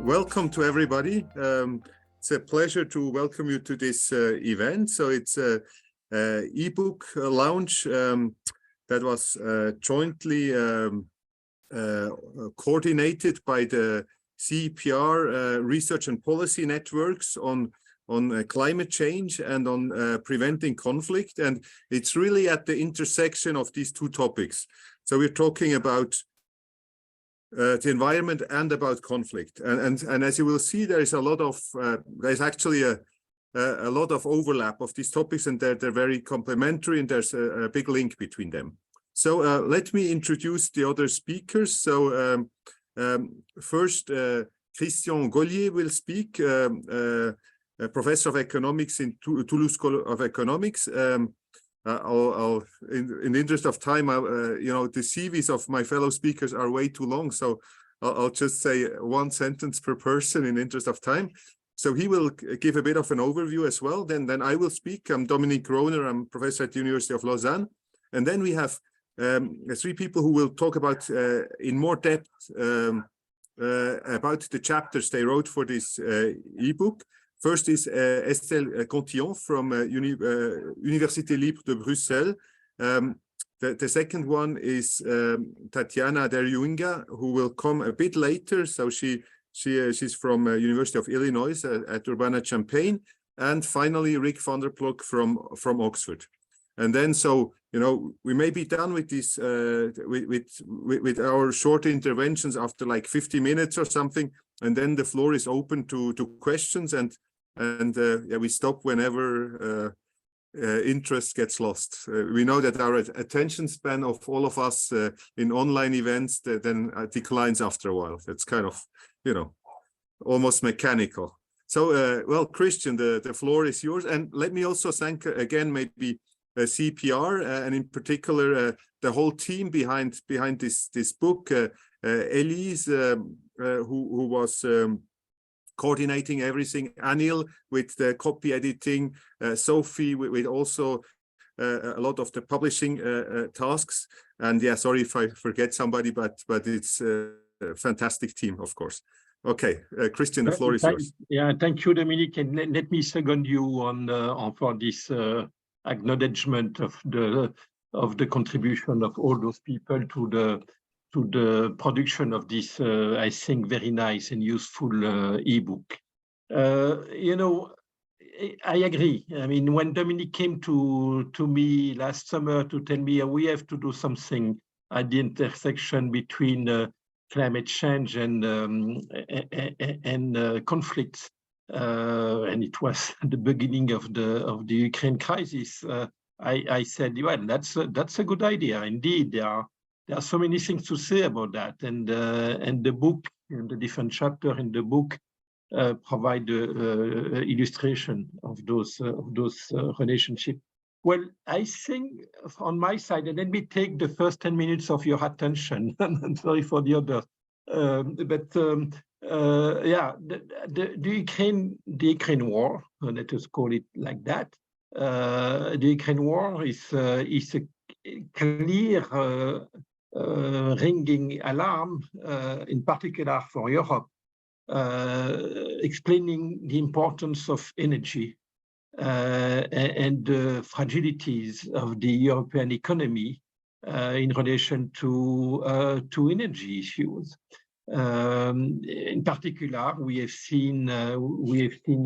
welcome to everybody. It's a pleasure to welcome you to this event. So it's a eBook launch that was jointly coordinated by the CEPR Research and Policy Networks on climate change and on preventing conflict. And it's really at the intersection of these two topics. So we're talking about the environment and about conflict. And as you will see, there is a lot of, there's actually a lot of overlap of these topics, and they're very complementary, and there's a big link between them. So let me introduce the other speakers. So first, Christian Gollier will speak, a professor of economics in Toulouse School of Economics. In the interest of time, you know, the CVs of my fellow speakers are way too long, so I'll just say one sentence per person in the interest of time. So he will give a bit of an overview as well. Then I will speak. I'm Dominic Rohner. I'm professor at the University of Lausanne. And then we have three people who will talk about in more depth about the chapters they wrote for this ebook. First is Estelle Cantillon from Université Libre de Bruxelles. The second one is Tatyana Deryugina, who will come a bit later. So she's from University of Illinois at Urbana-Champaign. And finally, Rick van der Ploeg from Oxford. And then, so, you know, we may be done with this, with our short interventions after like 50 minutes or something. And then the floor is open to questions, and yeah, we stop whenever interest gets lost. We know that our attention span of all of us in online events then declines after a while. It's kind of, you know, almost mechanical. So, well, Christian, the floor is yours. And let me also thank again, maybe CEPR and in particular the whole team behind this book. Elise, who was coordinating everything, Anil with the copy editing, Sophie with also a lot of the publishing tasks. And yeah, sorry if I forget somebody, but it's a fantastic team, of course. Okay, Christian, the floor is yours. Yeah, thank you, Dominic, and let me second you on for this acknowledgement of the contribution of all those people to the production of this, I think, very nice and useful ebook. You know, I agree. I mean, when Dominic came to me last summer to tell me we have to do something at the intersection between climate change and conflicts, and it was at the beginning of the Ukraine crisis, I said, well, that's a good idea. Indeed, there are so many things to say about that, and the book and the different chapters in the book provide the illustration of those relationships. Well, I think on my side, and let me take the first 10 minutes of your attention. I'm sorry for the others, yeah, the Ukraine war, let us call it like that. The Ukraine war is a clear ringing alarm, in particular for Europe, explaining the importance of energy and the fragilities of the European economy in relation to energy issues. In particular, we have seen a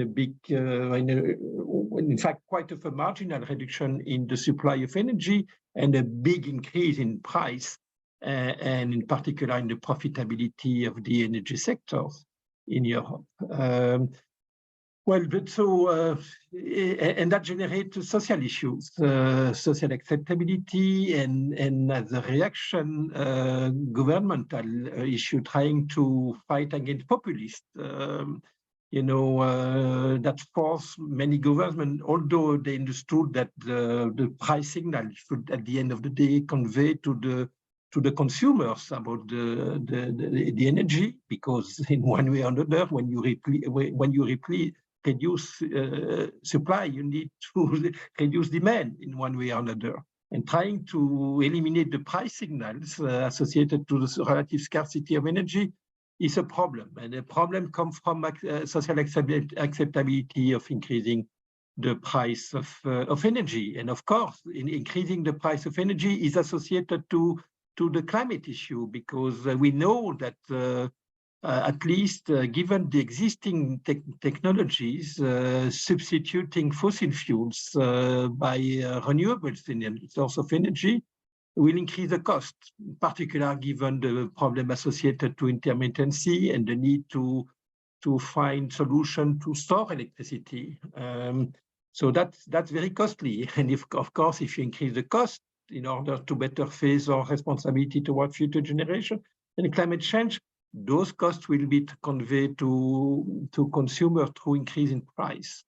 big, in fact, quite of a marginal reduction in the supply of energy and a big increase in price, and in particular in the profitability of the energy sectors in Europe. Well, but so, and that generates social issues, social acceptability, and as a reaction, governmental issue trying to fight against populists. You know, that forced many governments, although they understood that the price signal should, at the end of the day, convey to the consumers about the energy, because in one way or another, when you reduce supply, you need to reduce demand in one way or another. And trying to eliminate the price signals associated to the relative scarcity of energy is a problem, and the problem comes from social acceptability of increasing the price of energy. And of course, increasing the price of energy is associated to the climate issue, because we know that at least given the existing technologies, substituting fossil fuels by renewable source of energy will increase the cost, particularly given the problem associated to intermittency and the need to find solution to store electricity. So that's very costly. And of course, if you increase the cost in order to better face our responsibility toward future generation and climate change, those costs will be conveyed to consumers through increase in price.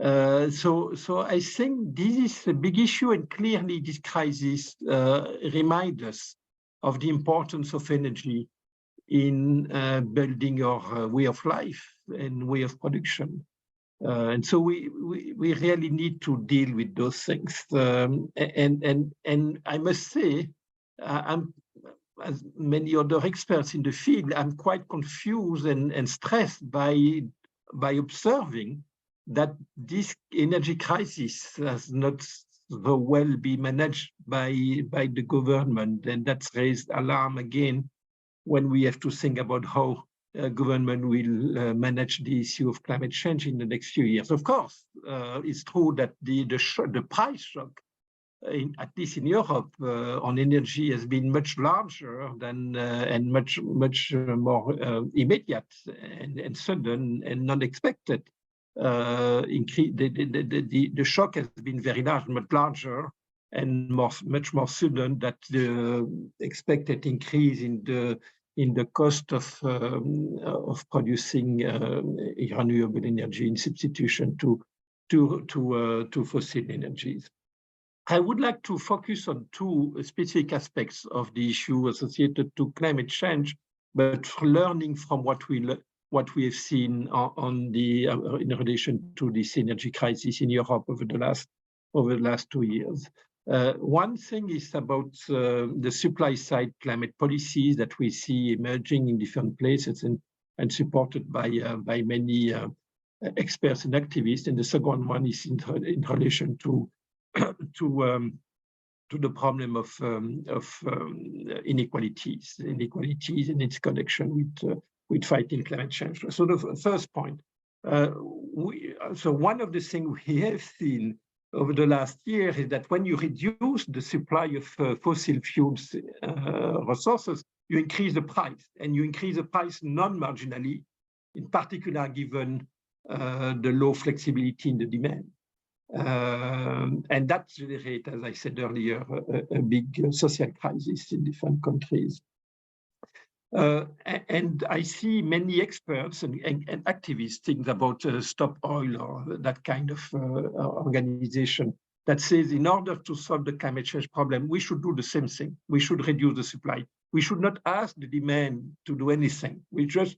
So I think this is a big issue, and clearly this crisis reminds us of the importance of energy in building our way of life and way of production. And so we really need to deal with those things. And I must say, I'm, as many other experts in the field, I'm quite confused and stressed by observing that this energy crisis has not so well been managed by the government, and that's raised alarm again when we have to think about how government will manage the issue of climate change in the next few years. Of course, it's true that the price shock, at least in Europe, on energy has been much larger than and much more immediate and sudden and unexpected. The shock has been very large, much larger, and much more sudden than the expected increase in the cost of producing renewable energy in substitution to fossil energies. I would like to focus on two specific aspects of the issue associated to climate change, but learning from what we have seen in relation to this energy crisis in Europe over the last 2 years. One thing is about the supply side climate policies that we see emerging in different places and supported by many experts and activists. And the second one is in relation to the problem of inequalities and its connection with fighting climate change. So the first point, so one of the things we have seen over the last year is that when you reduce the supply of fossil fuels resources, you increase the price, and you increase the price non-marginally, in particular given the low flexibility in the demand. And that generates, as I said earlier, a big social crisis in different countries. And I see many experts and activists think about Stop Oil or that kind of organization that says in order to solve the climate change problem, we should do the same thing. We should reduce the supply. We should not ask the demand to do anything. We just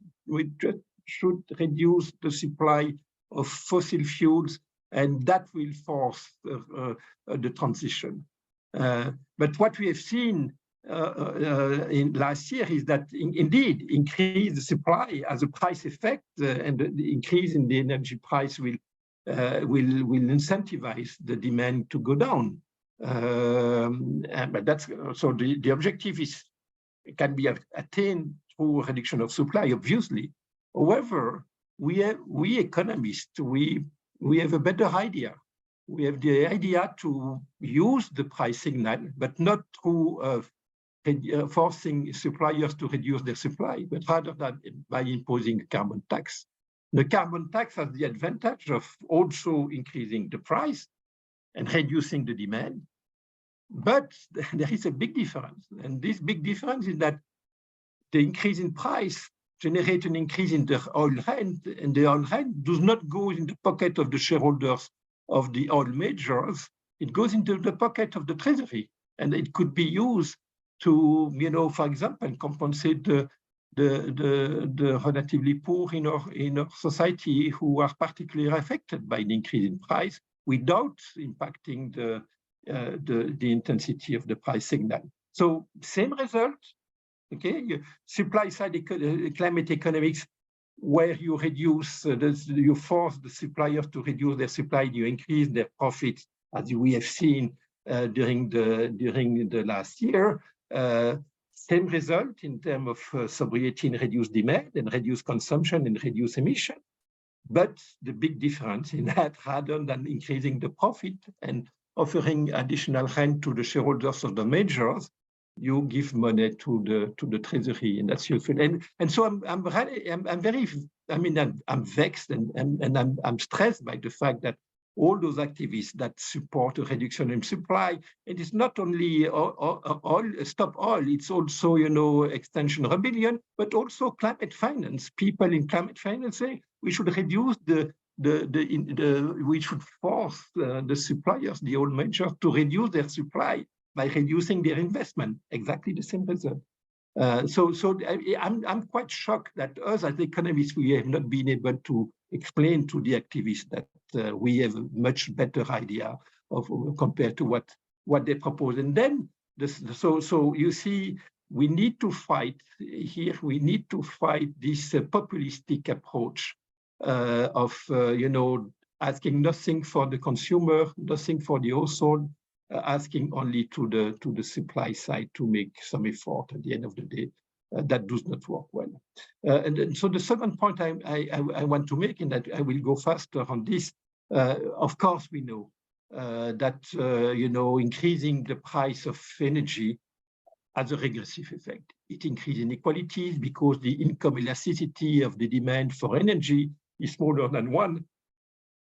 should reduce the supply of fossil fuels, and that will force the transition. But what we have seen in last year is that indeed increase the supply as a price effect, and the increase in the energy price will incentivize the demand to go down. But that's so the objective can be attained through reduction of supply, obviously. However, we economists we have a better idea. We have the idea to use the price signal, but not through forcing suppliers to reduce their supply, but rather than by imposing a carbon tax. The carbon tax has the advantage of also increasing the price and reducing the demand. But there is a big difference. And this big difference is that the increase in price generates an increase in the oil rent, and the oil rent does not go in the pocket of the shareholders of the oil majors. It goes into the pocket of the treasury, and it could be used to, for example, compensate the relatively poor in our society who are particularly affected by the increase in price without impacting the intensity of the price signal. So same result, Okay, supply side climate economics, where you reduce, you force the suppliers to reduce their supply, you increase their profits, as we have seen during the last year. Same result in terms of sobriety and reduced demand and reduced consumption and reduced emission. But the big difference in that, rather than increasing the profit and offering additional rent to the shareholders of the majors, you give money to the treasury, and that's useful. And so I'm very, I mean, I'm vexed and I'm stressed by the fact that all those activists that support a reduction in supply, it is not only stop oil, it's also, you know, Extinction Rebellion, but also climate finance. People in climate finance say we should reduce we should force the suppliers, the oil majors, to reduce their supply by reducing their investment. Exactly the same result. So I'm quite shocked that us as economists, we have not been able to explain to the activists that we have a much better idea of compared to what they propose. And then, so you see, we need to fight here. We need to fight this populistic approach of you know, asking nothing for the consumer, nothing for the household, asking only to the supply side to make some effort at the end of the day. That does not work well. And so the second point I want to make, and that I will go faster on this, of course we know that you know, increasing the price of energy has a regressive effect. It increases inequalities because the income elasticity of the demand for energy is smaller than one.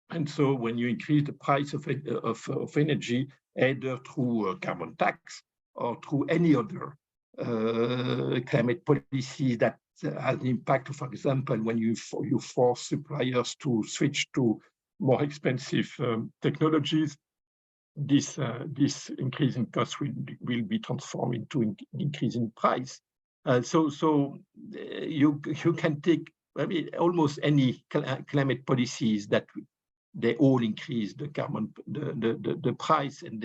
And so when you increase the price of energy, either through a carbon tax or through any other climate policy that has an impact, for example, when you force suppliers to switch to more expensive technologies, this increase in cost will be transformed into an increase in price. So you can take, I mean, almost any climate policies that they all increase the carbon, the price, and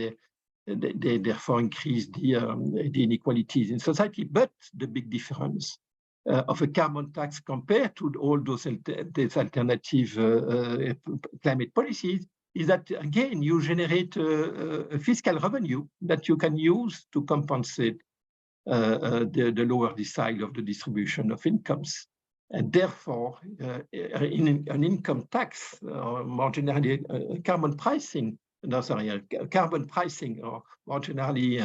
they therefore increase the inequalities in society. But the big difference of a carbon tax compared to all those alternative climate policies is that, again, you generate a fiscal revenue that you can use to compensate the lower decile of the distribution of incomes. And therefore, in an income tax, or more generally, carbon pricing, carbon pricing, or more generally,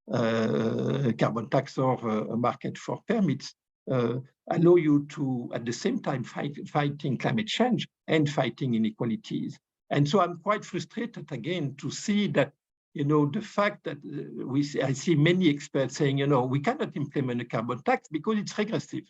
carbon tax or a market for permits, allow you to, at the same time, fighting climate change and fighting inequalities. And so I'm quite frustrated, again, to see that, you know, the fact that I see many experts saying, you know, we cannot implement a carbon tax because it's regressive.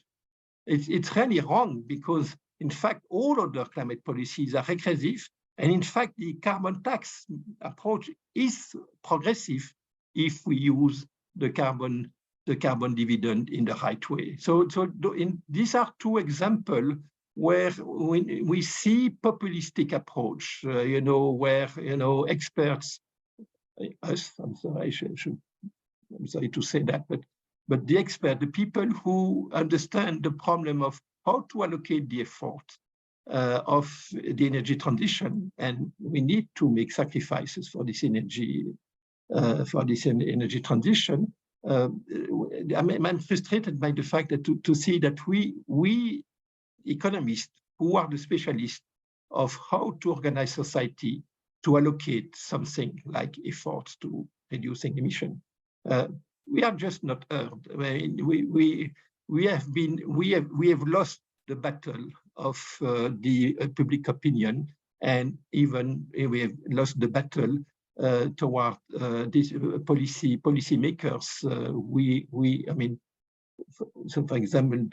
It's really wrong, because, in fact, all other climate policies are regressive. And in fact, the carbon tax approach is progressive if we use the carbon dividend in the right way. So these are two examples where we see populistic approach, you know, where, you know, experts, I'm sorry to say that, but the expert, the people who understand the problem of how to allocate the effort of the energy transition, and we need to make sacrifices for this energy transition. I'm frustrated by the fact that to see that we economists, who are the specialists of how to organize society to allocate something like efforts to reducing emission, we are just not heard. I mean, we have lost the battle of the public opinion, and even we have lost the battle toward these policy makers. I mean, so for example,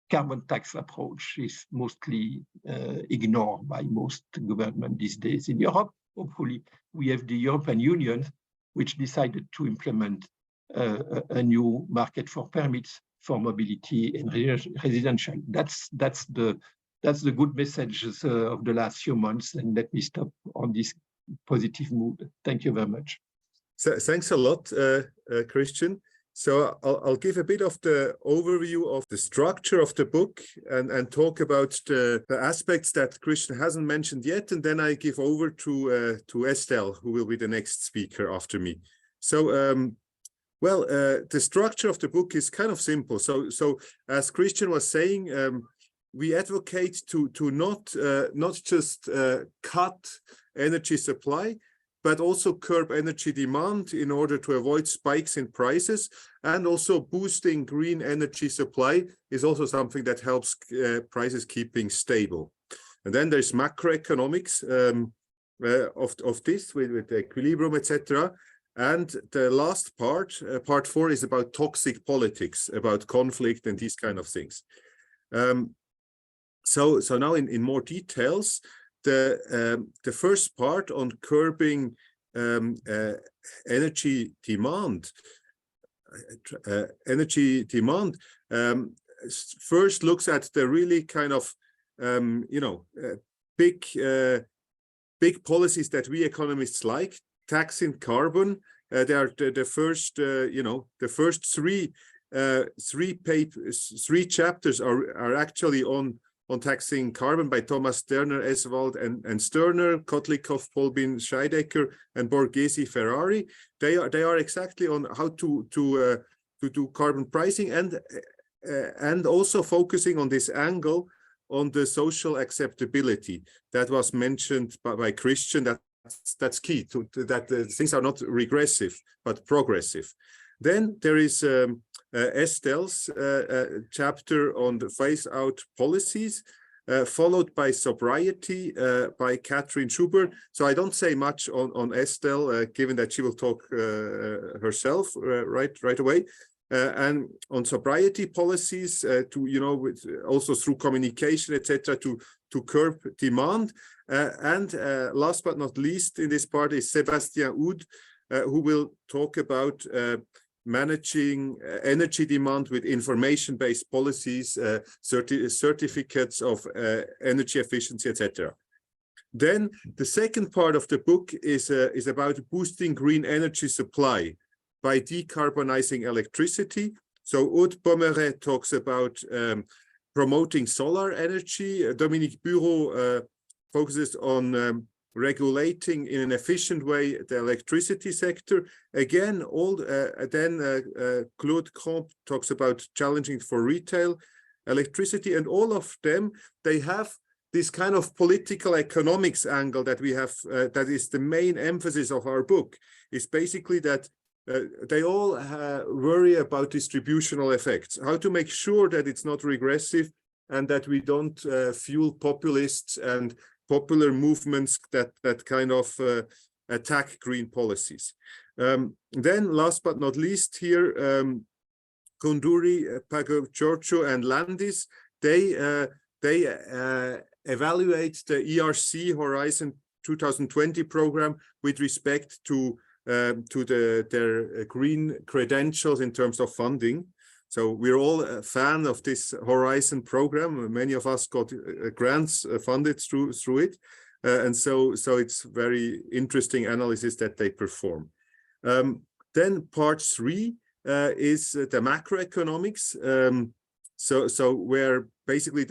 carbon tax approach is mostly ignored by most governments these days in Europe. Hopefully, we have the European Union, which decided to implement a new market for permits for mobility and residential. That's the good messages of the last few months. And let me stop on this positive mood. Thank you very much. So, thanks a lot, Christian. So I'll give a bit of the overview of the structure of the book and talk about the aspects that Christian hasn't mentioned yet, and then I give over to Estelle, who will be the next speaker after me. So the structure of the book is kind of simple. So as Christian was saying, we advocate to not just cut energy supply, but also curb energy demand in order to avoid spikes in prices, and also boosting green energy supply is also something that helps prices keeping stable. And then there's macroeconomics of this with the equilibrium, etc. And the last part, part 4, is about toxic politics, about conflict and these kind of things. So now in more details, the first part on curbing energy demand. First looks at the really kind of big policies that we economists like. Taxing carbon. They are the first the first three chapters are actually on taxing carbon by Thomas Sterner, Eswald, and Sterner, Kotlikoff, Polbin, Scheidecker, and Borghesi, Ferrari. They are exactly on how to do carbon pricing and also focusing on this angle on the social acceptability that was mentioned by Christian. That's key that things are not regressive but progressive. Then there is Estelle's chapter on the phase-out policies, followed by sobriety by Catherine Schubert. So I don't say much on Estelle, given that she will talk herself right away. And on sobriety policies, to also through communication, etc., to curb demand. And last but not least in this part is Sébastien Houde, who will talk about managing energy demand with information-based policies, certificates of energy efficiency, etc. Then the second part of the book is about boosting green energy supply by decarbonizing electricity. So Aude Pommeret talks about promoting solar energy. Dominic Bureau focuses on regulating in an efficient way the electricity sector. Again, Claude Camp talks about challenging for retail electricity, and all of them, they have this kind of political economics angle that we have, that is the main emphasis of our book, is basically that they all worry about distributional effects, how to make sure that it's not regressive and that we don't fuel populists and popular movements that kind of attack green policies. Then last but not least here, Kunduri, Pagorcio, and Landis, they evaluate the ERC Horizon 2020 program with respect to their green credentials in terms of funding. So we're all a fan of this Horizon program. Many of us got grants funded through it. And so it's very interesting analysis that they perform. Then part 3 is the macroeconomics. So where basically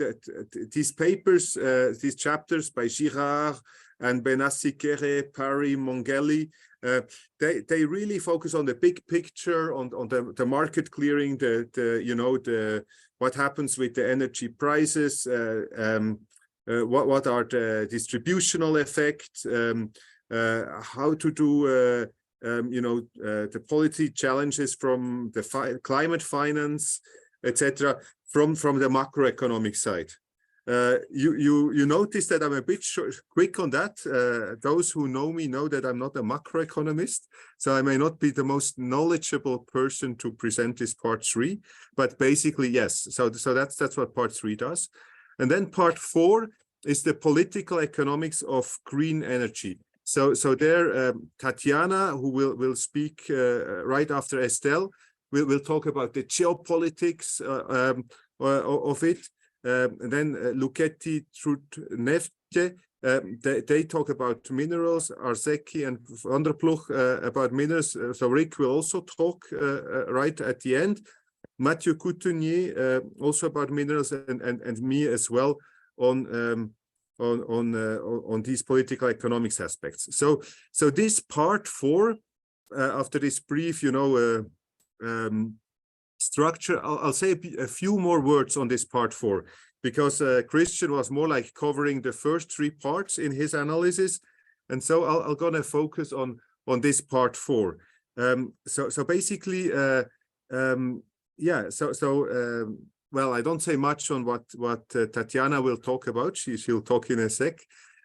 these papers, these chapters by Girard and Benassi-Kere, Parry, Mongelli, they really focus on the big picture, on the market clearing, what happens with the energy prices, what are the distributional effects, how to do the policy challenges from the climate finance, etc., from the macroeconomic side. You notice that I'm a bit quick on that. Those who know me know that I'm not a macroeconomist, so I may not be the most knowledgeable person to present this part 3, but basically yes. So that's what part 3 does. And then part 4 is the political economics of green energy. So there, Tatyana, who will speak right after Estelle, will talk about the geopolitics of it. And then Luchetti Trut-Neftje they talk about minerals, Arseki and Van der Ploeg about minerals. So Rick will also talk right at the end. Mathieu Coutenier also about minerals, and me as well on these political economics aspects. So this part 4, after this brief, structure, I'll say a few more words on this part 4, because Christian was more like covering the first 3 parts in his analysis, and so I'm gonna focus on this part 4. So basically, well, I don't say much on what Tatyana will talk about. She'll talk in a sec.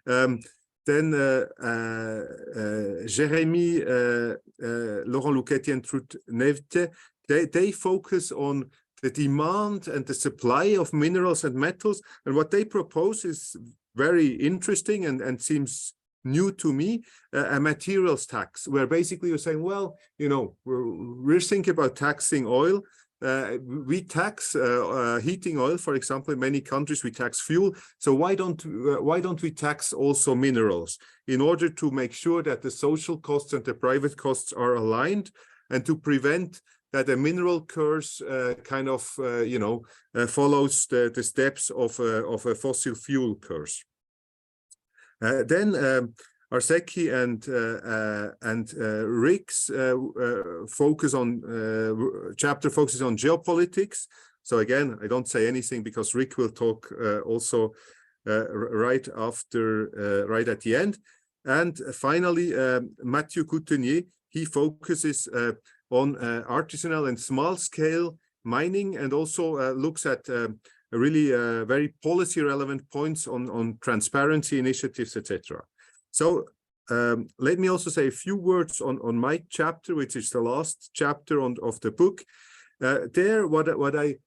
Then Jérémy, Laurent Louquetti, and Truth Nevte, they focus on the demand and the supply of minerals and metals. And what they propose is very interesting and seems new to me, a materials tax, where basically you're saying, well, we're thinking about taxing oil. We tax heating oil, for example. In many countries we tax fuel. So why don't we tax also minerals, in order to make sure that the social costs and the private costs are aligned, and to prevent that a mineral curse follows the steps of a fossil fuel curse. Then Arseki and Rick's chapter focuses on geopolitics. So again, I don't say anything because Rick will talk also right at the end. And finally, Mathieu Coutenier, he focuses on artisanal and small-scale mining, and also looks at really very policy-relevant points on transparency initiatives, etc. So let me also say a few words on my chapter, which is the last chapter of the book. There, what I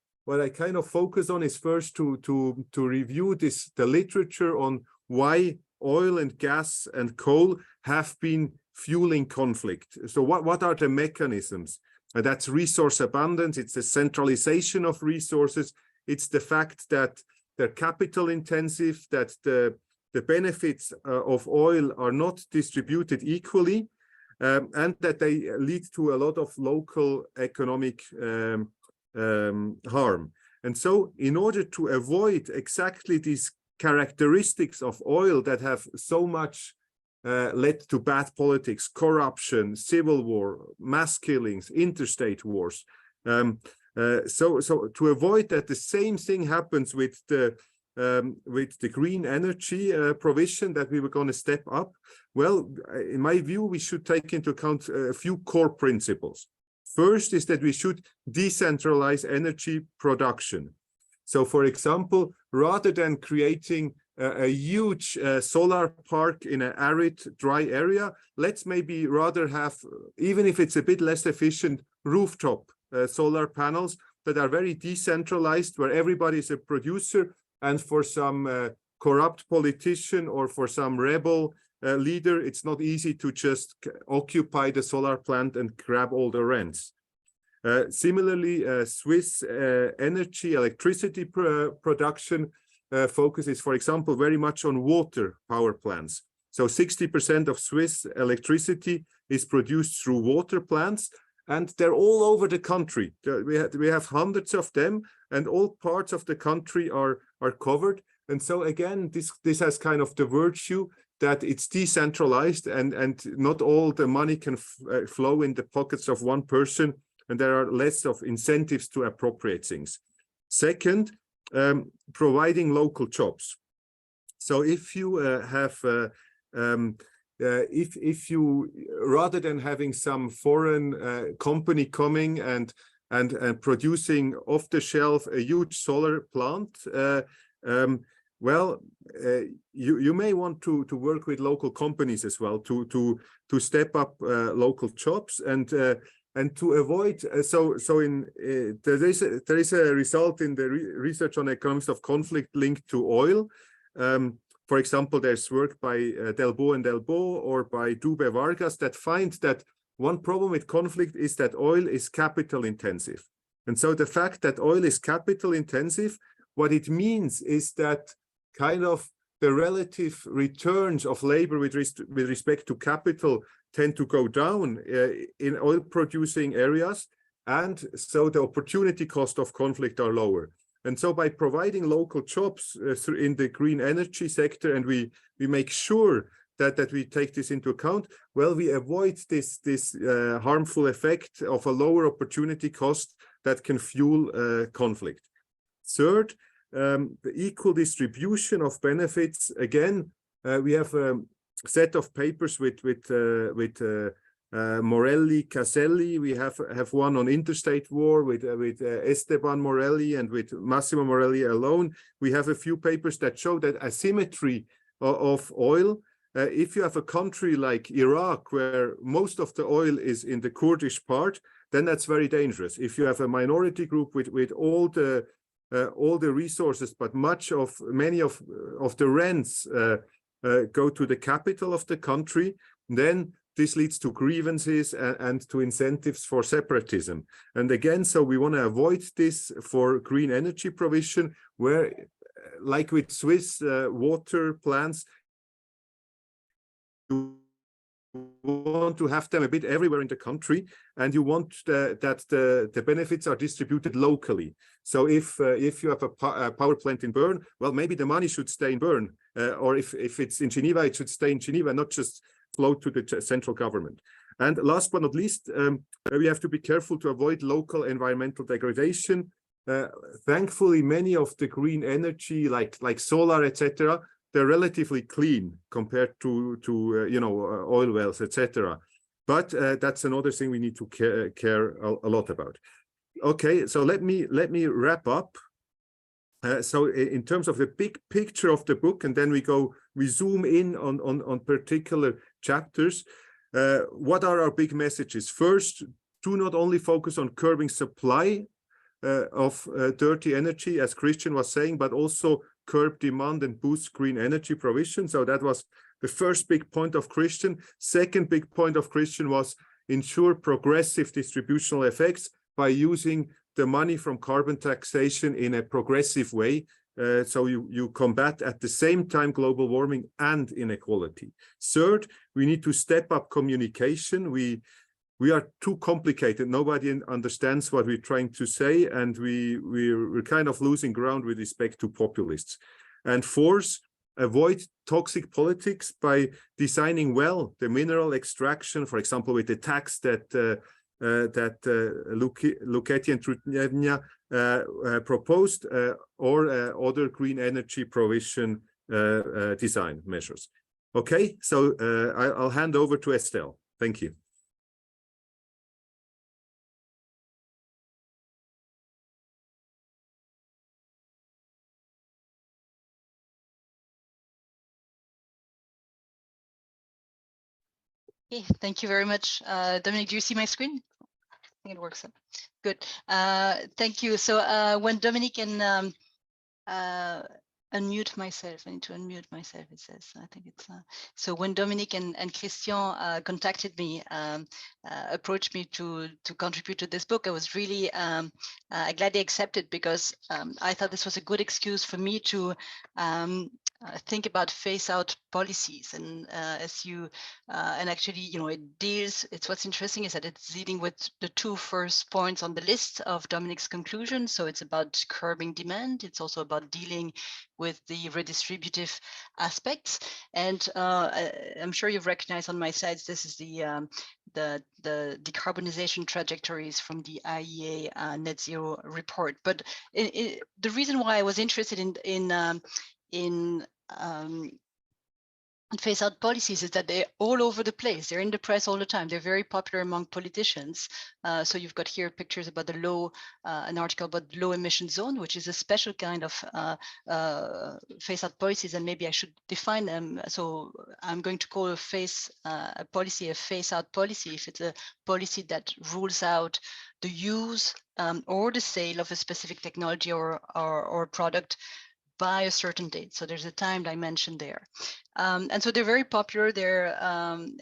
kind of focus on is first to review the literature on why oil and gas and coal have been fueling conflict. So what are the mechanisms? That's resource abundance, it's the centralization of resources, it's the fact that they're capital intensive, that the benefits of oil are not distributed equally, and that they lead to a lot of local economic harm. And so in order to avoid exactly these characteristics of oil that have so much led to bad politics, corruption, civil war, mass killings, interstate wars. So to avoid that the same thing happens with the green energy provision that we were going to step up, well, in my view, we should take into account a few core principles. First is that we should decentralize energy production. So, for example, rather than creating a huge solar park in an arid, dry area, let's maybe rather have, even if it's a bit less efficient, rooftop solar panels that are very decentralized, where everybody is a producer, and for some corrupt politician or for some rebel leader, it's not easy to just occupy the solar plant and grab all the rents. Similarly, Swiss electricity production focuses, for example, very much on water power plants. So 60% of Swiss electricity is produced through water plants, and they're all over the country. We have hundreds of them, and all parts of the country are covered. And so again, this has kind of the virtue that it's decentralized, and not all the money can flow in the pockets of one person, and there are less of incentives to appropriate things. Second, providing local jobs. So if you if you, rather than having some foreign company coming and producing off the shelf a huge solar plant, you may want to work with local companies as well to step up local jobs and to avoid. There is a result in the research on economics of conflict linked to oil. For example, there's work by Delbo and Delbo or by Dube Vargas that find that one problem with conflict is that oil is capital intensive. And so the fact that oil is capital intensive, what it means is that kind of the relative returns of labor with respect to capital tend to go down in oil-producing areas, and so the opportunity cost of conflict are lower. And so by providing local jobs in the green energy sector, and we make sure that we take this into account, well, we avoid this harmful effect of a lower opportunity cost that can fuel conflict. Third, the equal distribution of benefits. Again, we have a set of papers with Morelli, Caselli. We have one on interstate war with Esteban Morelli and with Massimo Morelli alone. We have a few papers that show that asymmetry of oil. If you have a country like Iraq, where most of the oil is in the Kurdish part, then that's very dangerous. If you have a minority group with all the resources, but many of the rents go to the capital of the country, then this leads to grievances and to incentives for separatism. And again, so we want to avoid this for green energy provision, where, like with Swiss water plants, you want to have them a bit everywhere in the country, and you want that the benefits are distributed locally. So if you have a power plant in Bern, well, maybe the money should stay in Bern, or if it's in Geneva, it should stay in Geneva, not just flow to the central government. And last but not least, we have to be careful to avoid local environmental degradation. Thankfully, many of the green energy, like solar, etc., they're relatively clean compared to oil wells, etc. But that's another thing we need to care a lot about. Okay, so let me wrap up. So in terms of the big picture of the book, and then we zoom in on particular chapters. What are our big messages? First, do not only focus on curbing supply of dirty energy, as Christian was saying, but also curb demand and boost green energy provision. So that was the first big point of Christian. Second big point of Christian was ensure progressive distributional effects by using the money from carbon taxation in a progressive way. So you combat at the same time global warming and inequality. Third, we need to step up communication. We are too complicated. Nobody understands what we're trying to say, and we're kind of losing ground with respect to populists. And fourth, avoid toxic politics by designing well the mineral extraction, for example, with the tax that Luchetti and Trutnevnia proposed, or other green energy provision design measures. Okay, so I'll hand over to Estelle. Thank you. Okay, thank you very much. Dominic, do you see my screen? I think it works. Good. Thank you. So when Dominic and unmute myself, I need to unmute myself, it says. I think it's so when Dominic and Christian contacted me, approached me to contribute to this book, I was really gladly accepted, because I thought this was a good excuse for me to think about phase-out policies. And as you and actually, it deals. It's what's interesting is that it's dealing with the two first points on the list of Dominic's conclusion. So it's about curbing demand. It's also about dealing with the redistributive aspects. And I'm sure you've recognized on my slides, this is the decarbonization trajectories from the IEA net zero report. But the reason why I was interested in phase-out policies is that they're all over the place. They're in the press all the time. They're very popular among politicians. So you've got here pictures about the an article about low emission zone, which is a special kind of phase-out policies, and maybe I should define them. So I'm going to call a policy a phase-out policy if it's a policy that rules out the use or the sale of a specific technology or product by a certain date. So there's a time dimension there. And so they're very popular there, and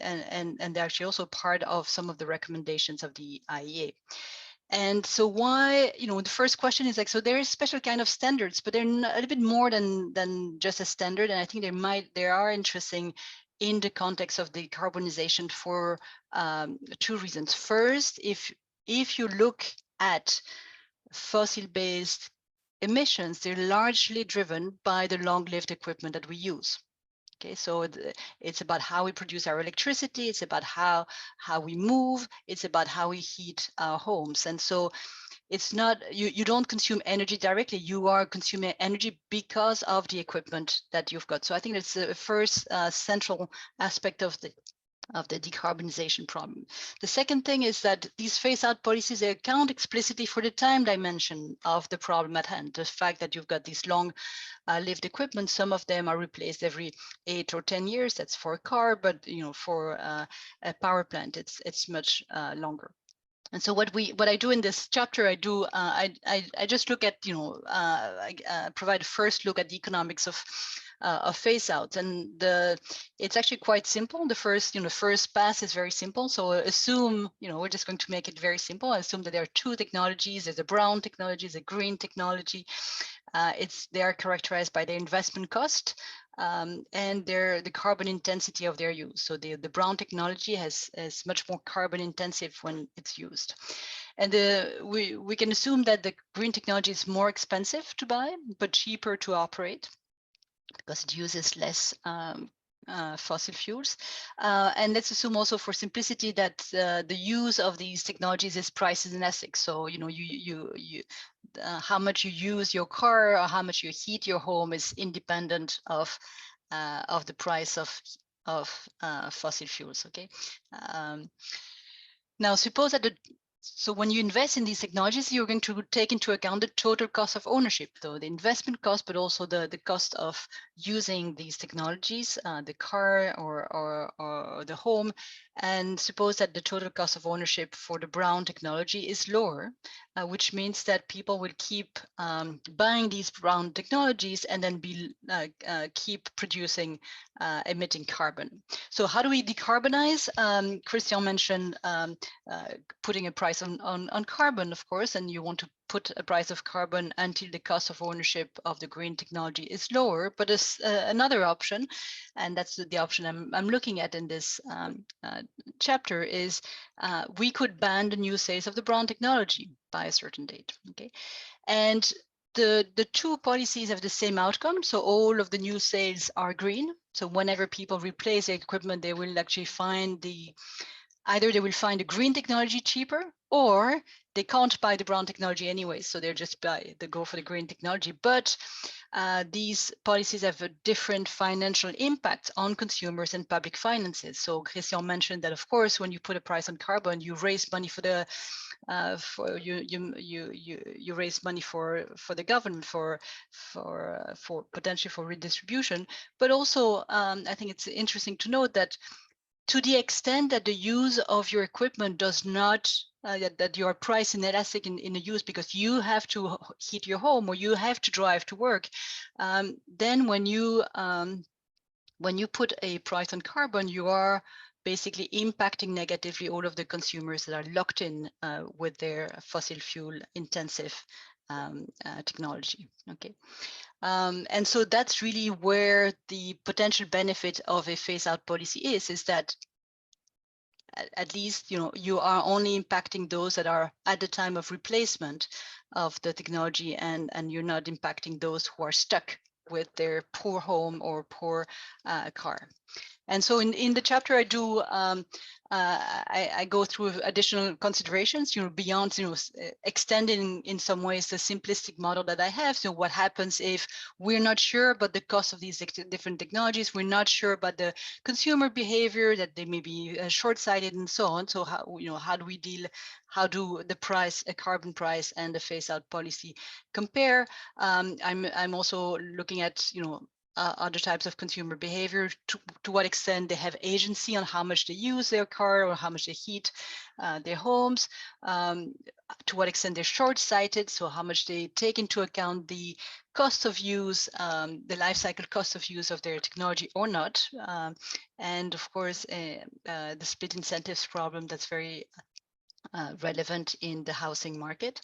they're actually also part of some of the recommendations of the IEA. And so why, the first question is like, so there is special kind of standards, but they're a little bit more than just a standard. And I think they are interesting in the context of decarbonization for two reasons. First, if you look at fossil-based emissions, they're largely driven by the long-lived equipment that we use. Okay, so it's about how we produce our electricity, it's about how we move, it's about how we heat our homes. And so it's not, you don't consume energy directly, you are consuming energy because of the equipment that you've got. So I think that's the first central aspect of the decarbonization problem. The second thing is that these phase-out policies, they account explicitly for the time dimension of the problem at hand. The fact that you've got these long-lived equipment, some of them are replaced every 8 or 10 years. That's for a car, but for a power plant, it's much longer. And so what I do in this chapter, I just look at, I provide a first look at the economics of phase out, and it's actually quite simple. The first pass is very simple. So assume, we're just going to make it very simple. I assume that there are two technologies. There's a brown technology, there's a green technology. They are characterized by their investment cost and the carbon intensity of their use. So the brown technology is much more carbon intensive when it's used. And we can assume that the green technology is more expensive to buy, but cheaper to operate, because it uses less fossil fuels. And let's assume also, for simplicity, that the use of these technologies is price inelastic. So how much you use your car or how much you heat your home is independent of the price of fossil fuels. Okay. Now suppose that so when you invest in these technologies, you're going to take into account the total cost of ownership, so the investment cost, but also the cost of using these technologies, the car or the home. And suppose that the total cost of ownership for the brown technology is lower, which means that people will keep buying these brown technologies and then keep producing, emitting carbon. So how do we decarbonize? Christian mentioned putting a price on carbon, of course, and you want to put a price of carbon until the cost of ownership of the green technology is lower. But there's another option, and that's the option I'm looking at in this chapter, is we could ban the new sales of the brown technology by a certain date. Okay, and the two policies have the same outcome. So all of the new sales are green. So whenever people replace their equipment, they will actually find either they will find the green technology cheaper, or they can't buy the brown technology anyway, so they're just they go for the green technology. But these policies have a different financial impact on consumers and public finances. So Christian mentioned that, of course, when you put a price on carbon, you raise money for the you raise money for the government for potentially for redistribution. But also, I think it's interesting to note that to the extent that the use of your equipment does not, that you are price inelastic in the use because you have to heat your home or you have to drive to work, then when you put a price on carbon, you are basically impacting negatively all of the consumers that are locked in with their fossil fuel intensive technology. Okay. And so that's really where the potential benefit of a phase-out policy is that at least you are only impacting those that are at the time of replacement of the technology, and you're not impacting those who are stuck with their poor home or poor car. And so in the chapter I do, I go through additional considerations, beyond, extending in some ways the simplistic model that I have. So what happens if we're not sure about the cost of these different technologies, we're not sure about the consumer behavior, that they may be short-sighted and so on. So how do we deal, how do the price, a carbon price and the phase-out policy compare? I'm also looking at, other types of consumer behavior, to what extent they have agency on how much they use their car or how much they heat their homes, to what extent they're short-sighted, so how much they take into account the cost of use, the life cycle cost of use of their technology or not, and of course the split incentives problem that's very relevant in the housing market.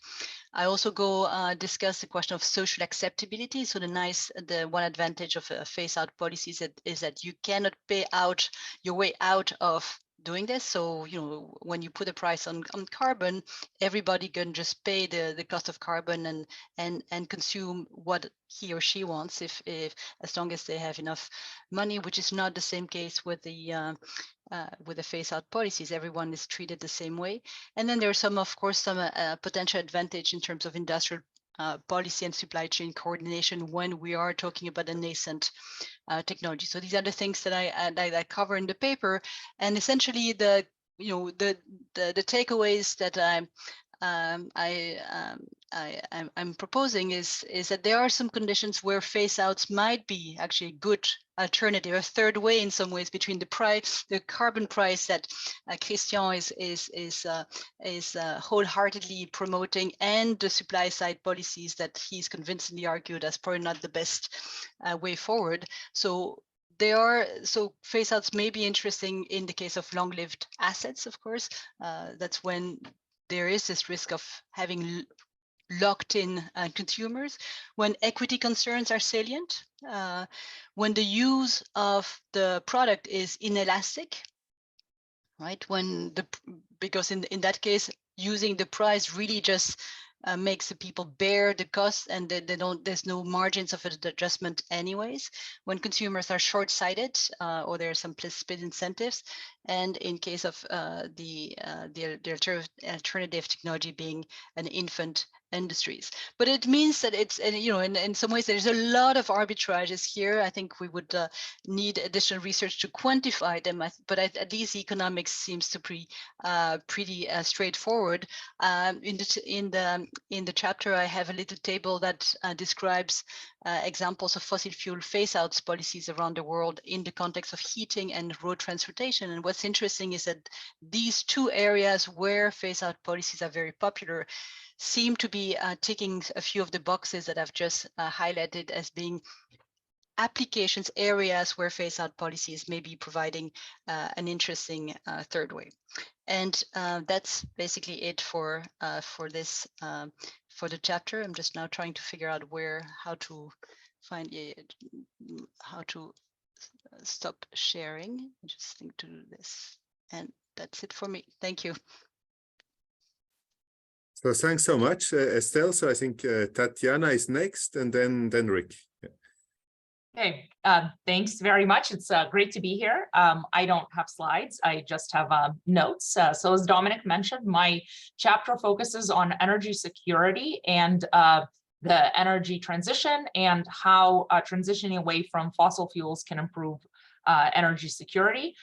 I also go discuss the question of social acceptability. So the one advantage of phase-out policies is that you cannot pay out your way out of doing this. So, you know, when you put a price on carbon, everybody can just pay the cost of carbon and consume what he or she wants if as long as they have enough money, which is not the same case with the phase-out policies. Everyone is treated the same way. And then there's of course, some potential advantage in terms of industrial policy and supply chain coordination when we are talking about a nascent technology. So these are the things that I cover in the paper, and essentially the takeaways that I'm proposing is that there are some conditions where phase outs might be actually a good alternative, a third way in some ways between the carbon price that Christian is wholeheartedly promoting and the supply side policies that he's convincingly argued as probably not the best way forward. So phase outs may be interesting in the case of long-lived assets, of course. That's when there is this risk of having locked in consumers, when equity concerns are salient, when the use of the product is inelastic, right? Because in that case, using the price really just makes the people bear the cost, and there's no margins of adjustment anyways. When consumers are short-sighted or there are some split incentives, and in case of the alternative technology being an infant industries. But it means that it's, you know, in some ways there's a lot of arbitrages here. I think we would need additional research to quantify them, but at least economics seems to be pretty straightforward. In the chapter, I have a little table that describes examples of fossil fuel phase-outs policies around the world in the context of heating and road transportation. And what's interesting is that these two areas where phase-out policies are very popular seem to be ticking a few of the boxes that I've just highlighted as being applications, areas where phase-out policies may be providing an interesting third way. And that's basically it for this for the chapter. I'm just now trying to figure out how to find how to stop sharing. I just think to do this, and that's it for me. Thank you. So thanks so much, Estelle. So I think Tatyana is next, and then Rick. Yeah. Okay, thanks very much. It's great to be here. I don't have slides, I just have notes. So as Dominic mentioned, my chapter focuses on energy security and the energy transition and how transitioning away from fossil fuels can improve energy security.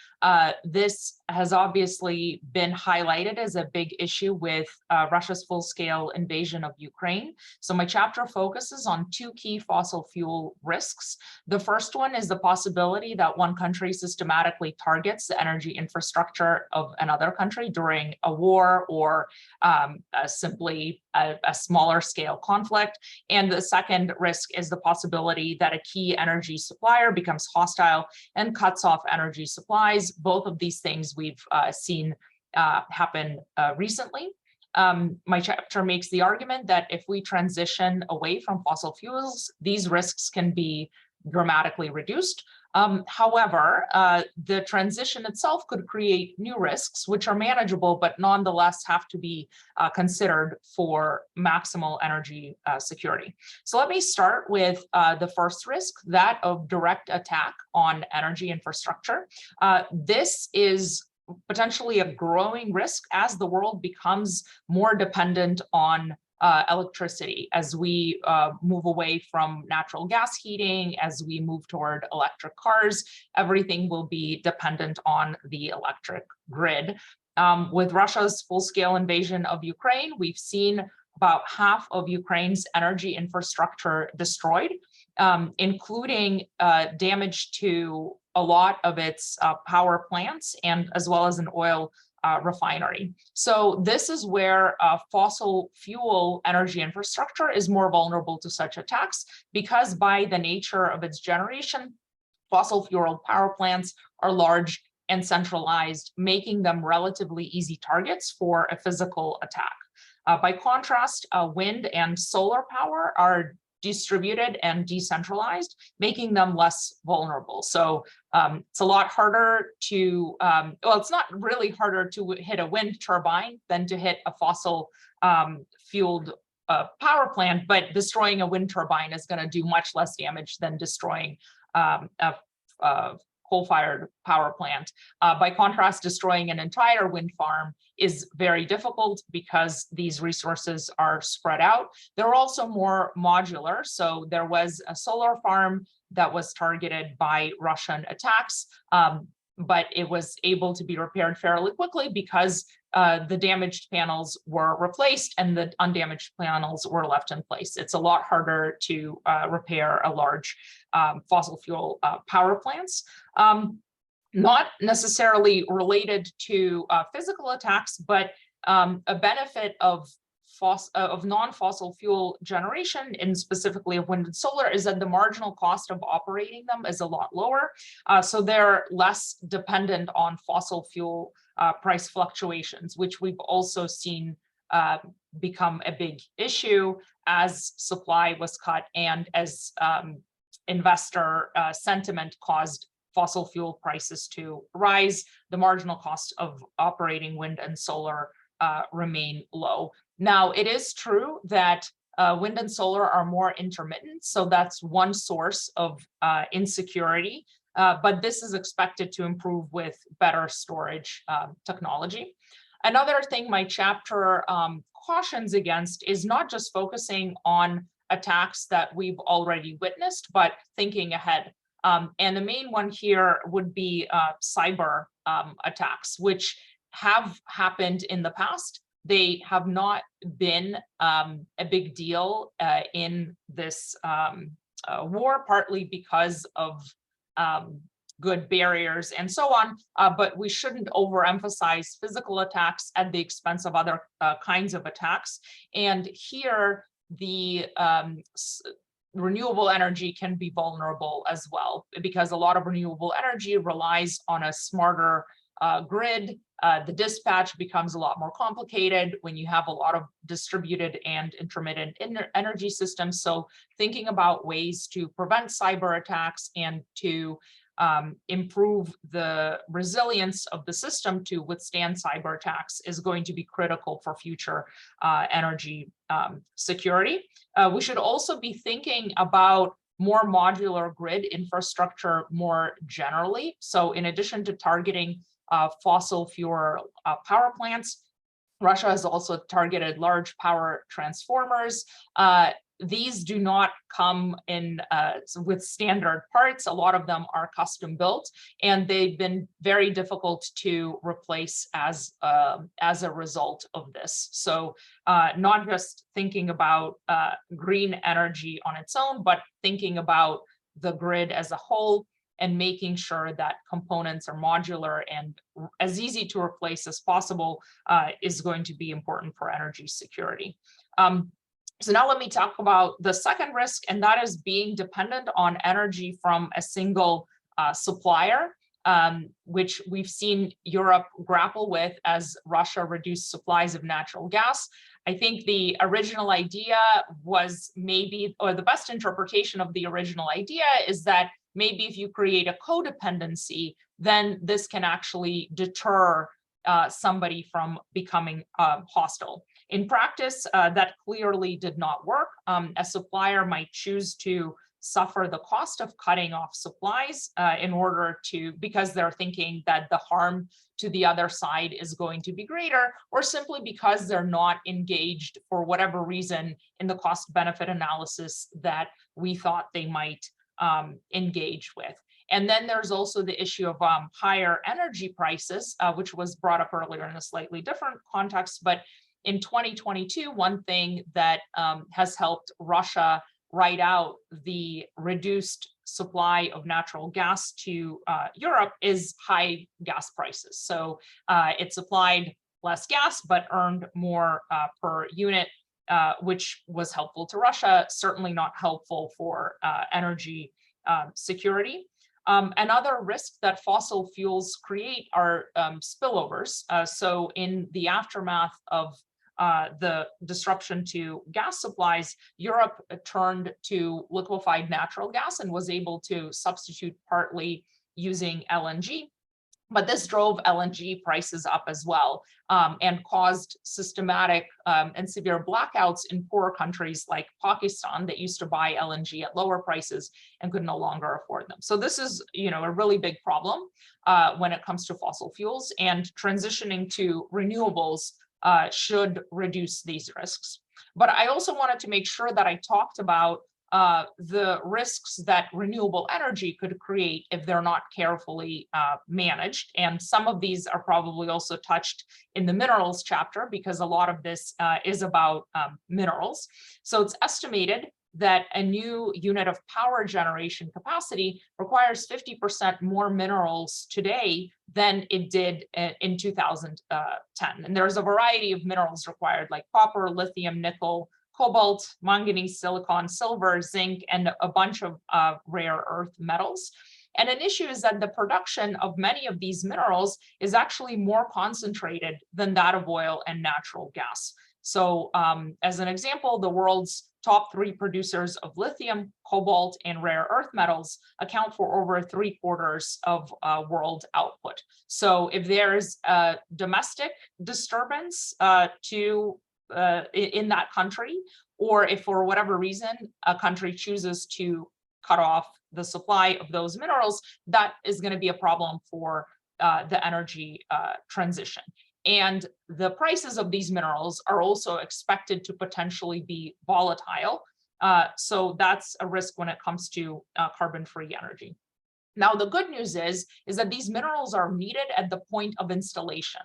This has obviously been highlighted as a big issue with Russia's full-scale invasion of Ukraine. So my chapter focuses on two key fossil fuel risks. The first one is the possibility that one country systematically targets the energy infrastructure of another country during a war or simply a smaller scale conflict. And the second risk is the possibility that a key energy supplier becomes hostile and cuts off energy supplies. Both of these things we've seen happen recently. My chapter makes the argument that if we transition away from fossil fuels, these risks can be dramatically reduced. However, the transition itself could create new risks, which are manageable, but nonetheless have to be considered for maximal energy security. So let me start with the first risk, that of direct attack on energy infrastructure. This is potentially a growing risk as the world becomes more dependent on electricity, as we move away from natural gas heating, as we move toward electric cars. Everything will be dependent on the electric grid. With Russia's full-scale invasion of Ukraine, we've seen about half of Ukraine's energy infrastructure destroyed, including damage to a lot of its power plants and as well as an oil refinery. So this is where fossil fuel energy infrastructure is more vulnerable to such attacks, because by the nature of its generation, fossil fuel power plants are large and centralized, making them relatively easy targets for a physical attack. By contrast, wind and solar power are distributed and decentralized, making them less vulnerable. So it's a lot harder to, well, it's not really harder to hit a wind turbine than to hit a fossil fueled power plant, but destroying a wind turbine is going to do much less damage than destroying a coal-fired power plant. By contrast, destroying an entire wind farm is very difficult because these resources are spread out. They're also more modular. So there was a solar farm that was targeted by Russian attacks, but it was able to be repaired fairly quickly because the damaged panels were replaced and the undamaged panels were left in place. It's a lot harder to repair a large fossil fuel power plants. Not necessarily related to physical attacks, but a benefit of non-fossil fuel generation, and specifically of wind and solar, is that the marginal cost of operating them is a lot lower. So they're less dependent on fossil fuel price fluctuations, which we've also seen become a big issue as supply was cut and as investor sentiment caused fossil fuel prices to rise. The marginal cost of operating wind and solar remain low. Now, it is true that wind and solar are more intermittent, so that's one source of insecurity, but this is expected to improve with better storage technology. Another thing my chapter cautions against is not just focusing on attacks that we've already witnessed, but thinking ahead. And the main one here would be cyber attacks, which have happened in the past. They have not been a big deal in this war, partly because of good barriers and so on, but we shouldn't overemphasize physical attacks at the expense of other kinds of attacks. And here, the renewable energy can be vulnerable as well, because a lot of renewable energy relies on a smarter grid. The dispatch becomes a lot more complicated when you have a lot of distributed and intermittent energy systems. So thinking about ways to prevent cyber attacks and to improve the resilience of the system to withstand cyber attacks is going to be critical for future energy security. We should also be thinking about more modular grid infrastructure more generally. So in addition to targeting fossil fuel power plants, Russia has also targeted large power transformers. These do not come in with standard parts. A lot of them are custom built, and they've been very difficult to replace as a result of this. So not just thinking about green energy on its own, but thinking about the grid as a whole and making sure that components are modular and as easy to replace as possible is going to be important for energy security. So now let me talk about the second risk, and that is being dependent on energy from a single supplier, which we've seen Europe grapple with as Russia reduced supplies of natural gas. I think the original idea was maybe, or the best interpretation of the original idea is that maybe if you create a codependency, then this can actually deter somebody from becoming hostile. In practice, that clearly did not work. A supplier might choose to suffer the cost of cutting off supplies in order to, because they're thinking that the harm to the other side is going to be greater, or simply because they're not engaged for whatever reason in the cost benefit analysis that we thought they might engage with. And then there's also the issue of higher energy prices, which was brought up earlier in a slightly different context. But in 2022, one thing that has helped Russia ride out the reduced supply of natural gas to Europe is high gas prices. So it supplied less gas, but earned more per unit, which was helpful to Russia, certainly not helpful for energy security. Another risk that fossil fuels create are spillovers. So in the aftermath of the disruption to gas supplies, Europe turned to liquefied natural gas and was able to substitute partly using LNG. But this drove LNG prices up as well, and caused systematic and severe blackouts in poor countries like Pakistan that used to buy LNG at lower prices and could no longer afford them. So this is, a really big problem when it comes to fossil fuels, and transitioning to renewables should reduce these risks. But I also wanted to make sure that I talked about the risks that renewable energy could create if they're not carefully managed. And some of these are probably also touched in the minerals chapter, because a lot of this is about minerals. So it's estimated that a new unit of power generation capacity requires 50% more minerals today than it did in 2010. And there's a variety of minerals required, like copper, lithium, nickel, cobalt, manganese, silicon, silver, zinc, and a bunch of rare earth metals. And an issue is that the production of many of these minerals is actually more concentrated than that of oil and natural gas. So as an example, the world's top 3 producers of lithium, cobalt, and rare earth metals account for over 3/4 of world output. So if there's a domestic disturbance in that country, or if for whatever reason a country chooses to cut off the supply of those minerals, that is going to be a problem for the energy transition. And the prices of these minerals are also expected to potentially be volatile. So that's a risk when it comes to carbon-free energy. Now, the good news is that these minerals are needed at the point of installation,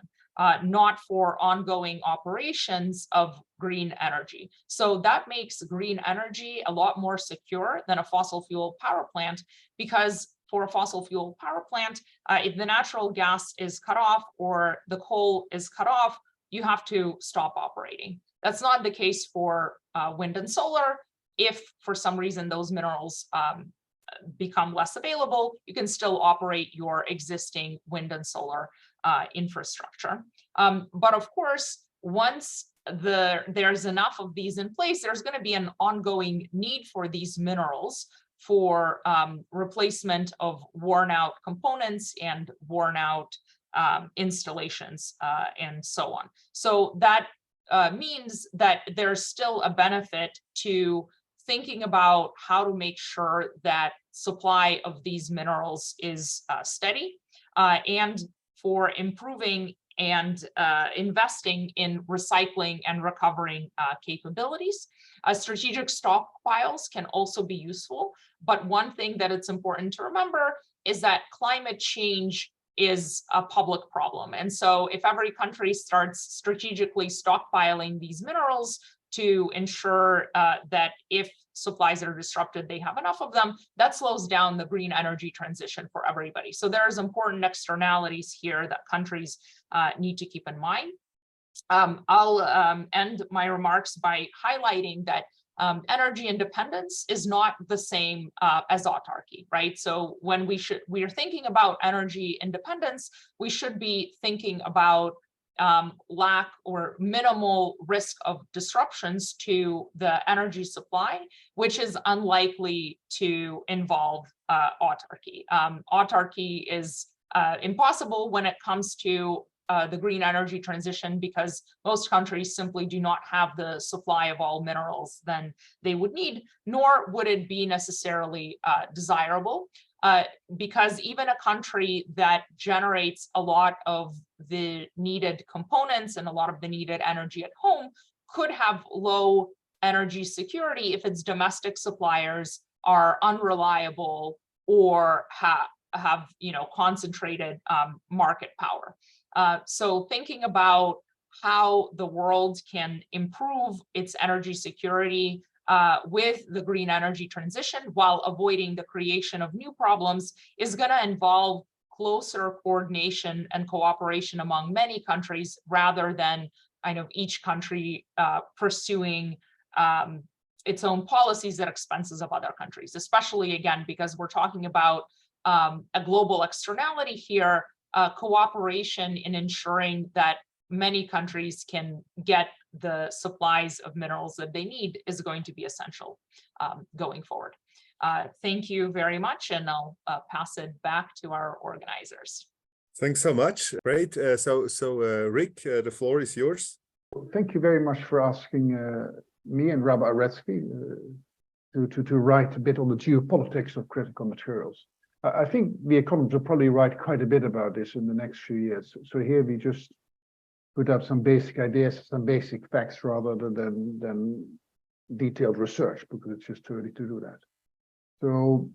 not for ongoing operations of green energy. So that makes green energy a lot more secure than a fossil fuel power plant, because for a fossil fuel power plant, if the natural gas is cut off or the coal is cut off, you have to stop operating. That's not the case for wind and solar. If for some reason those minerals become less available, you can still operate your existing wind and solar infrastructure. But of course, once there's enough of these in place, there's going to be an ongoing need for these minerals for replacement of worn out components and worn out installations and so on. So that means that there's still a benefit to thinking about how to make sure that supply of these minerals is steady, and for improving and investing in recycling and recovering capabilities. Strategic stockpiles can also be useful, but one thing that it's important to remember is that climate change is a public problem. And so if every country starts strategically stockpiling these minerals to ensure that if supplies are disrupted, they have enough of them, that slows down the green energy transition for everybody. So there's important externalities here that countries need to keep in mind. I'll end my remarks by highlighting that energy independence is not the same as autarky, right? So when we are thinking about energy independence, we should be thinking about lack or minimal risk of disruptions to the energy supply, which is unlikely to involve autarky. Autarky is impossible when it comes to the green energy transition, because most countries simply do not have the supply of all minerals than they would need, nor would it be necessarily desirable. Because even a country that generates a lot of the needed components and a lot of the needed energy at home could have low energy security if its domestic suppliers are unreliable or have concentrated market power. So thinking about how the world can improve its energy security with the green energy transition while avoiding the creation of new problems is going to involve closer coordination and cooperation among many countries, rather than each country pursuing its own policies at expenses of other countries, especially again, because we're talking about a global externality here, cooperation in ensuring that many countries can get the supplies of minerals that they need is going to be essential going forward. Thank you very much, and I'll pass it back to our organizers. Thanks so much. Great. Rick, the floor is yours. Thank you very much for asking me and Rabbi Aretsky to write a bit on the geopolitics of critical materials. I think the economists will probably write quite a bit about this in the next few years. So here we just put up some basic ideas, some basic facts rather than detailed research, because it's just too early to do that. So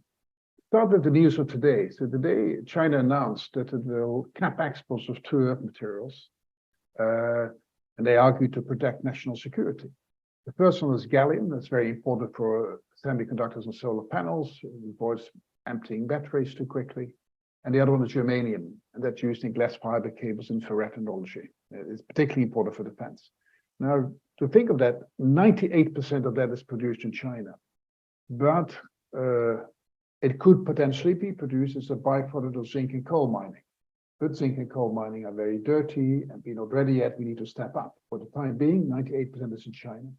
start with the news of today. So today, China announced that it will cap exports of two earth materials, and they argue to protect national security. The first one is gallium, that's very important for semiconductors and solar panels, it avoids emptying batteries too quickly. And the other one is germanium, and that's used in glass fiber cables and infrared technology. It's particularly important for defense. Now, to think of that, 98% of that is produced in China, but it could potentially be produced as a byproduct of zinc and coal mining. But zinc and coal mining are very dirty, and we're not ready yet. We need to step up. For the time being, 98% is in China.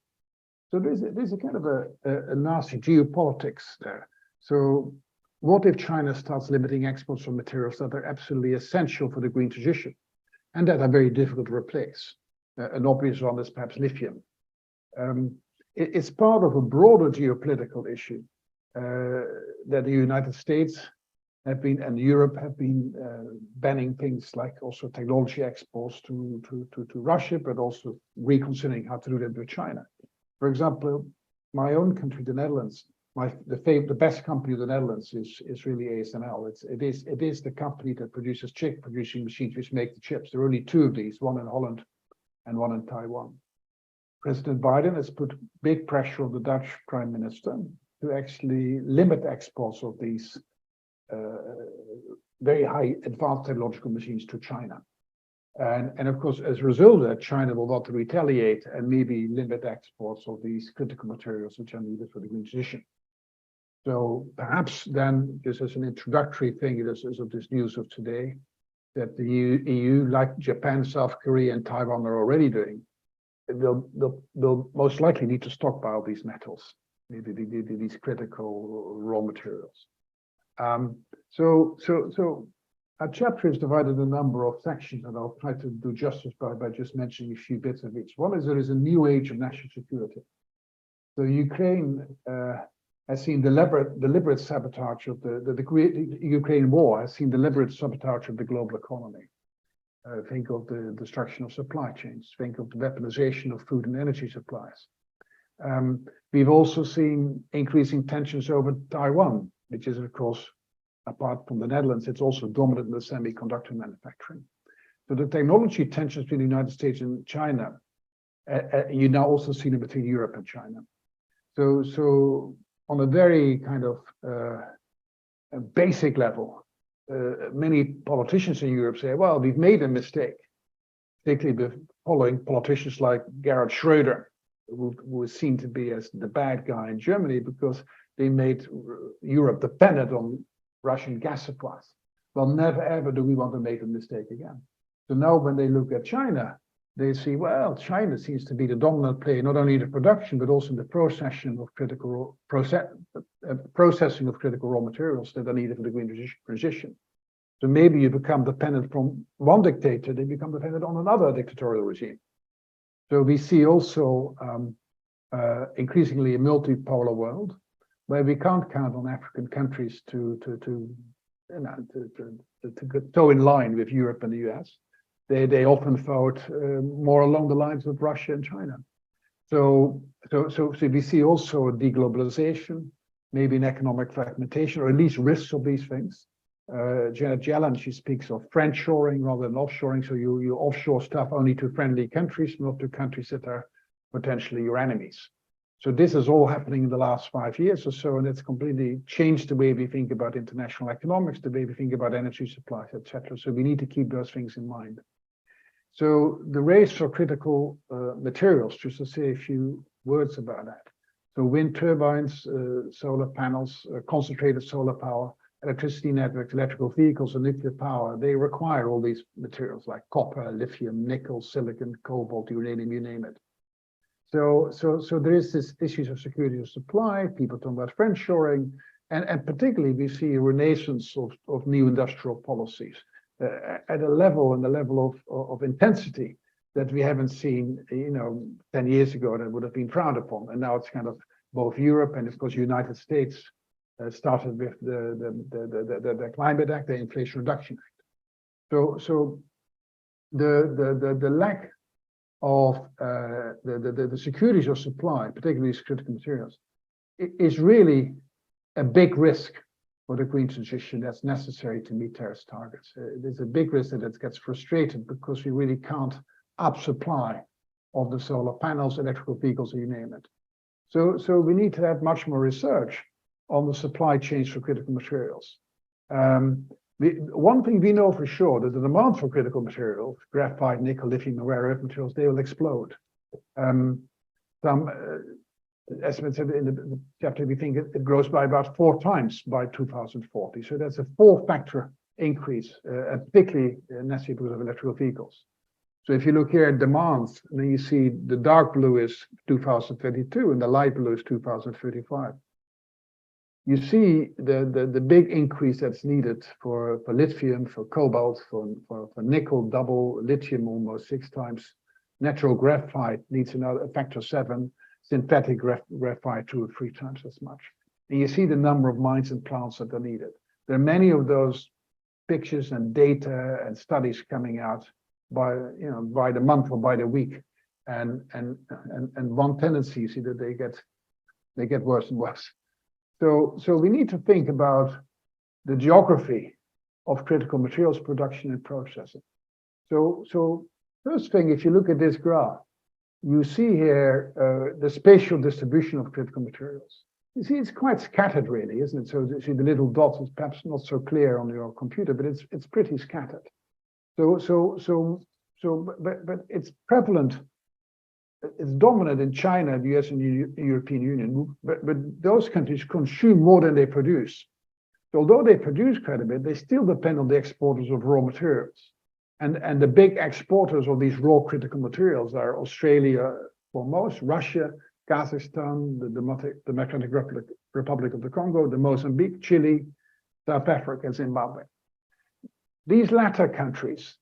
So there's a kind of a nasty geopolitics there. So what if China starts limiting exports of materials that are absolutely essential for the green transition and that are very difficult to replace? An obvious one is perhaps lithium. It's part of a broader geopolitical issue that the United States have been and Europe have been banning things like also technology exports to Russia, but also reconsidering how to do that with China. For example, my own country, the Netherlands, the best company of the Netherlands is really ASML. It is the company that produces chip producing machines which make the chips. There are only two of these, one in Holland and one in Taiwan. President Biden has put big pressure on the Dutch Prime Minister to actually limit exports of these very high advanced technological machines to China. And of course, as a result of that, China will want to retaliate and maybe limit exports of these critical materials which are needed for the green transition. So perhaps then, just as an introductory thing, this is of this news of today, that the EU, like Japan, South Korea, and Taiwan are already doing, they'll most likely need to stockpile these metals, maybe these critical raw materials. So our chapter is divided in a number of sections, and I'll try to do justice by just mentioning a few bits of each. One is there is a new age of national security. So Ukraine has seen deliberate sabotage of the Ukraine war has seen deliberate sabotage of the global economy. Think of the destruction of supply chains. Think of the weaponization of food and energy supplies. We've also seen increasing tensions over Taiwan, which is, of course, apart from the Netherlands, it's also dominant in the semiconductor manufacturing. So the technology tensions between the United States and China, you now also see them between Europe and China. So on a very kind of a basic level, many politicians in Europe say, well, we've made a mistake, particularly with following politicians like Gerhard Schröder, who is seen to be as the bad guy in Germany because they made Europe dependent on Russian gas supplies. Well, never ever do we want to make a mistake again. So now when they look at China, they see, well, China seems to be the dominant player, not only in the production, but also in the processing of critical raw materials that are needed for the green transition. So maybe you become dependent from one dictator, they become dependent on another dictatorial regime. So we see also increasingly a multipolar world, where we can't count on African countries to go in line with Europe and the US. They often vote more along the lines of Russia and China. So we see also a deglobalization, maybe an economic fragmentation, or at least risks of these things. Janet Yellen, she speaks of friendshoring rather than offshoring. So you offshore stuff only to friendly countries, not to countries that are potentially your enemies. So this is all happening in the last 5 years or so, and it's completely changed the way we think about international economics, the way we think about energy supplies, etc. So we need to keep those things in mind. So the race for critical materials, just to say a few words about that. So wind turbines, solar panels, concentrated solar power, electricity networks, electrical vehicles, and nuclear power, they require all these materials like copper, lithium, nickel, silicon, cobalt, uranium, you name it. So there is this issues of security of supply, people talking about friendshoring, and particularly we see a renaissance of new industrial policies at a level and the level of intensity that we haven't seen, 10 years ago that would have been frowned upon. And now it's kind of both Europe and of course United States started with the Climate Act, the Inflation Reduction Act. So the lack of the securities of supply, particularly these critical materials, is really a big risk for the green transition that's necessary to meet Paris targets. There's a big risk that it gets frustrated because we really can't up supply of the solar panels, electrical vehicles, you name it. So we need to have much more research on the supply chains for critical materials. One thing we know for sure that the demand for critical materials, graphite, nickel, lithium, and rare earth materials, they will explode. Some estimates in the chapter, we think it grows by about 4 times by 2040. So that's a 4-factor increase, particularly necessary because of electrical vehicles. So if you look here at demands, then you see the dark blue is 2032 and the light blue is 2035. You see the big increase that's needed for lithium, for cobalt, for nickel, double, lithium almost 6 times. Natural graphite needs a factor 7, synthetic graphite 2 or 3 times as much. And you see the number of mines and plants that are needed. There are many of those pictures and data and studies coming out by the month or by the week, and one tendency is that they get worse and worse. So we need to think about the geography of critical materials production and processing. So first thing, if you look at this graph, you see here the spatial distribution of critical materials. You see, it's quite scattered, really, isn't it? So you see the little dots is perhaps not so clear on your computer, but it's pretty scattered. But it's prevalent. It's dominant in China, the US, and the European Union. But those countries consume more than they produce. So although they produce quite a bit, they still depend on the exporters of raw materials. And the big exporters of these raw critical materials are Australia foremost, Russia, Kazakhstan, the Democratic Republic of the Congo, the Mozambique, Chile, South Africa, and Zimbabwe. These latter countries,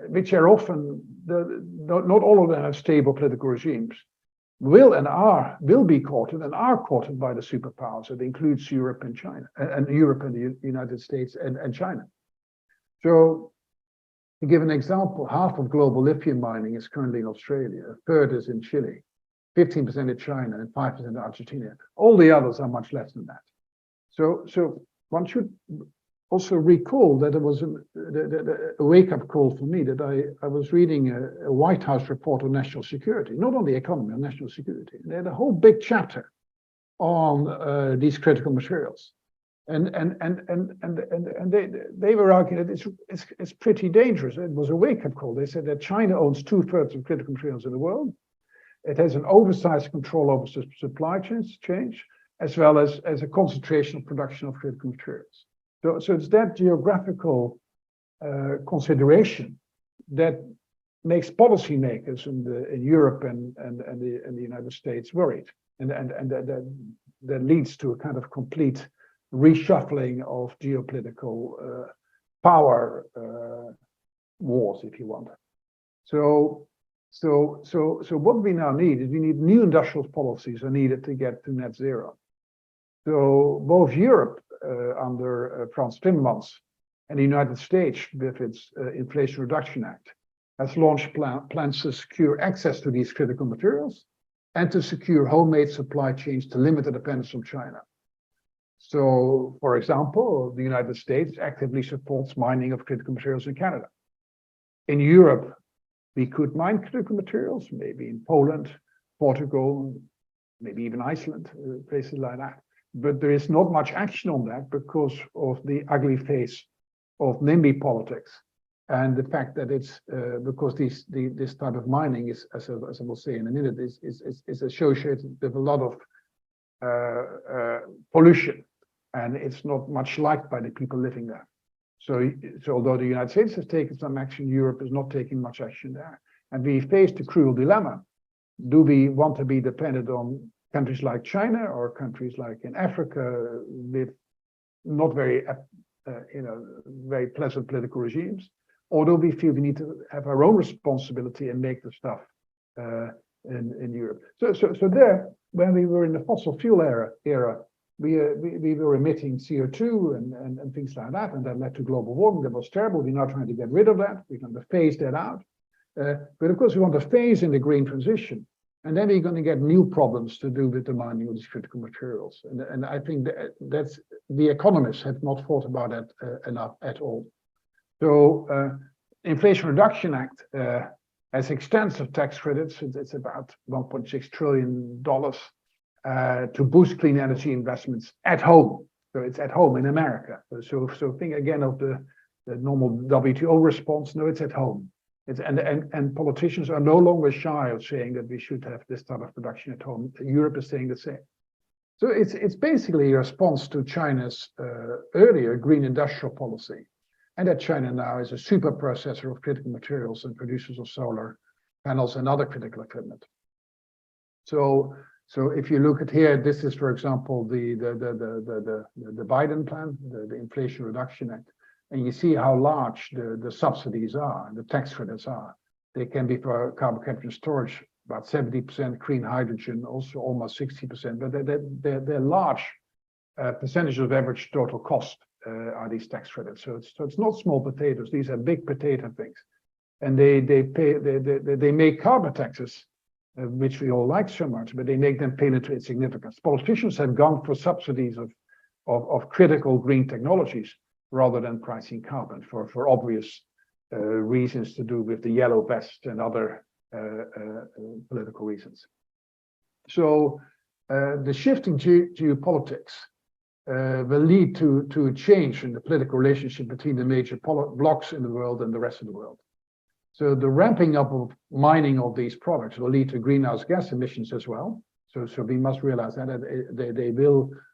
which are often, not all of them have stable political regimes, will be courted and are courted by the superpowers. It includes Europe and China, and Europe and the United States and China. So to give an example, half of global lithium mining is currently in Australia, a third is in Chile, 15% in China, and 5% in Argentina. All the others are much less than that. So one should also recall that there was a wake-up call for me that I was reading a White House report on national security, not on the economy, on national security. And they had a whole big chapter on these critical materials. And they were arguing that it's pretty dangerous. It was a wake-up call. They said that China owns 2/3 of critical materials in the world. It has an oversized control over supply chains, as well as a concentration of production of critical materials. So it's that geographical consideration that makes policymakers in Europe and the United States worried, and that leads to a kind of complete reshuffling of geopolitical power wars, if you want. So what we now need is new industrial policies are needed to get to net zero. So both Europe under Frans Timmermans and the United States with its Inflation Reduction Act has launched plans to secure access to these critical materials and to secure homemade supply chains to limit the dependence on China. So, for example, the United States actively supports mining of critical materials in Canada. In Europe, we could mine critical materials, maybe in Poland, Portugal, maybe even Iceland, places like that. But there is not much action on that because of the ugly face of NIMBY politics and the fact that it's because this type of mining is, as I will say in a minute, is associated with a lot of pollution. and it's not much liked by the people living there. So although the United States has taken some action, Europe is not taking much action there. And we faced a cruel dilemma. Do we want to be dependent on countries like China or countries like in Africa with not very, very pleasant political regimes? Or do we feel we need to have our own responsibility and make the stuff in Europe? So there, when we were in the fossil fuel era, we were emitting CO2 and things like that, and that led to global warming. That was terrible. We're now trying to get rid of that. We're going to phase that out. But of course, we want to phase in the green transition. And then we're going to get new problems to do with the mining of these critical materials. And I think that's the economists have not thought about that enough at all. So Inflation Reduction Act has extensive tax credits. It's about $1.6 trillion to boost clean energy investments at home. So it's at home in America. So think again of the normal WTO response. No, it's at home. And politicians are no longer shy of saying that we should have this type of production at home. Europe is saying the same. So it's basically a response to China's earlier green industrial policy, and that China now is a super processor of critical materials and producers of solar panels and other critical equipment. So if you look at here, this is, for example, the Biden plan, the Inflation Reduction Act. And you see how large the subsidies are, the tax credits are. They can be for carbon capture and storage, about 70%, clean hydrogen, also almost 60%, but they're large percentages of average total cost are these tax credits. So it's not small potatoes, these are big potato things. And they make carbon taxes, which we all like so much, but they make them pale into insignificance. Politicians have gone for subsidies of critical green technologies, rather than pricing carbon for obvious reasons to do with the yellow vest and other political reasons. So the shifting geopolitics will lead to a change in the political relationship between the major blocs in the world and the rest of the world. So the ramping up of mining of these products will lead to greenhouse gas emissions as well. So we must realize that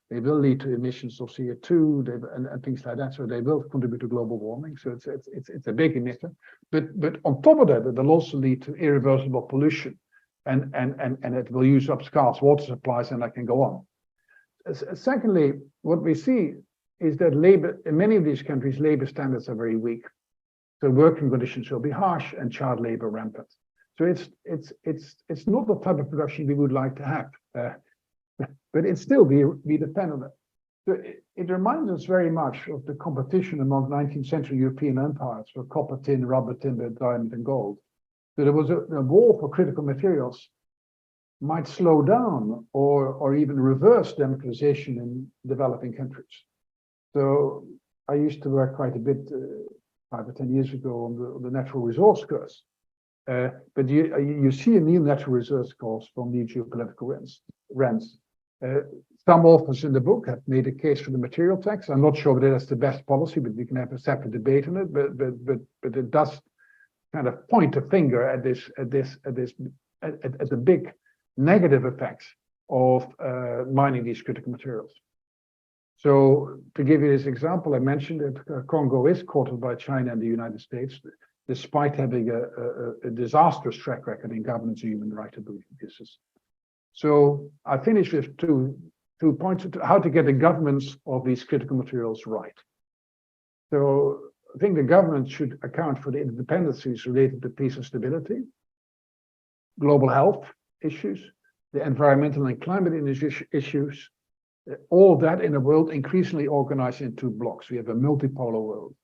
they will lead to emissions of CO2 and things like that. So they will contribute to global warming. So it's a big emitter. But on top of that, it will also lead to irreversible pollution, and it will use up scarce water supplies, and I can go on. Secondly, what we see is that labor in many of these countries, labor standards are very weak. So working conditions will be harsh and child labor rampant. So it's not the type of production we would like to have. But it's still, we depend on it. So it reminds us very much of the competition among 19th century European empires for copper, tin, rubber, timber, diamond, and gold. So there was a war for critical materials might slow down or even reverse democratization in developing countries. So I used to work quite a bit 5 or 10 years ago on the natural resource curse. But you see a new natural resource course from new geopolitical rents. Some authors in the book have made a case for the material tax. I'm not sure whether that's the best policy, but we can have a separate debate on it. But it does kind of point a finger at the big negative effects of mining these critical materials. So to give you this example, I mentioned that Congo is courted by China and the United States, despite having a disastrous track record in governance and human rights abuses. So I finish with two points to how to get the governments of these critical materials right. So I think the government should account for the interdependencies related to peace and stability, global health issues, the environmental and climate issues, all of that in a world increasingly organized into blocks. We have a multipolar world.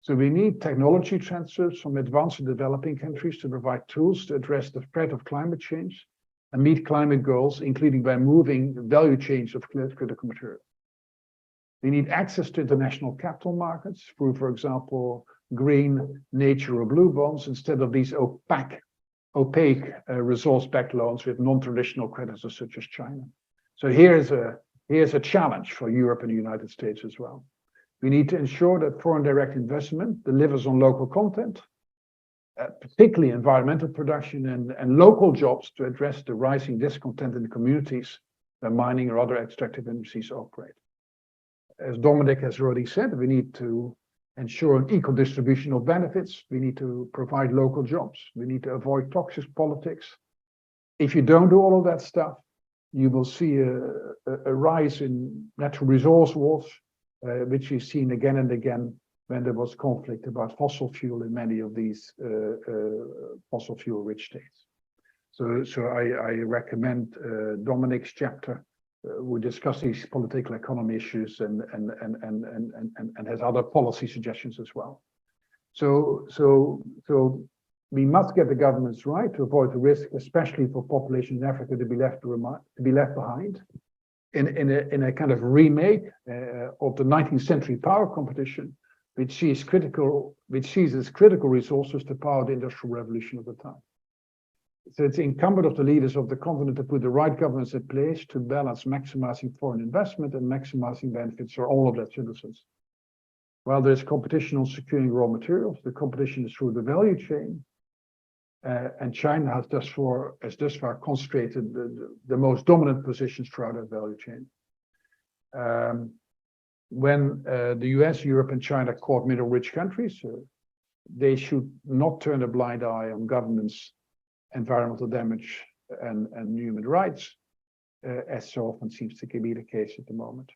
So we need technology transfers from advanced and developing countries to provide tools to address the threat of climate change and meet climate goals, including by moving the value chains of critical materials. We need access to international capital markets through, for example, green, nature, or blue bonds, instead of these opaque resource-backed loans with non-traditional creditors such as China. So here's a challenge for Europe and the United States as well. We need to ensure that foreign direct investment delivers on local content, particularly environmental production and local jobs to address the rising discontent in the communities where mining or other extractive industries operate. as Dominic has already said, we need to ensure an equal distribution of benefits. We need to provide local jobs. We need to avoid toxic politics. If you don't do all of that stuff, you will see a rise in natural resource wars, which we've seen again and again when there was conflict about fossil fuel in many of these fossil fuel rich states. So I recommend Dominic's chapter. We discuss these political economy issues and has other policy suggestions as well. So we must get the governments right to avoid the risk, especially for populations in Africa, to be left behind in a kind of remake of the 19th century power competition, which sees as critical resources to power the industrial revolution of the time. So it's incumbent of the leaders of the continent to put the right governance in place to balance maximizing foreign investment and maximizing benefits for all of their citizens. While there's competition on securing raw materials, the competition is through the value chain. And China has thus far concentrated the most dominant positions throughout that value chain. When the US, Europe, and China caught middle-rich countries, they should not turn a blind eye on governance, environmental damage, and human rights, as so often seems to be the case at the moment.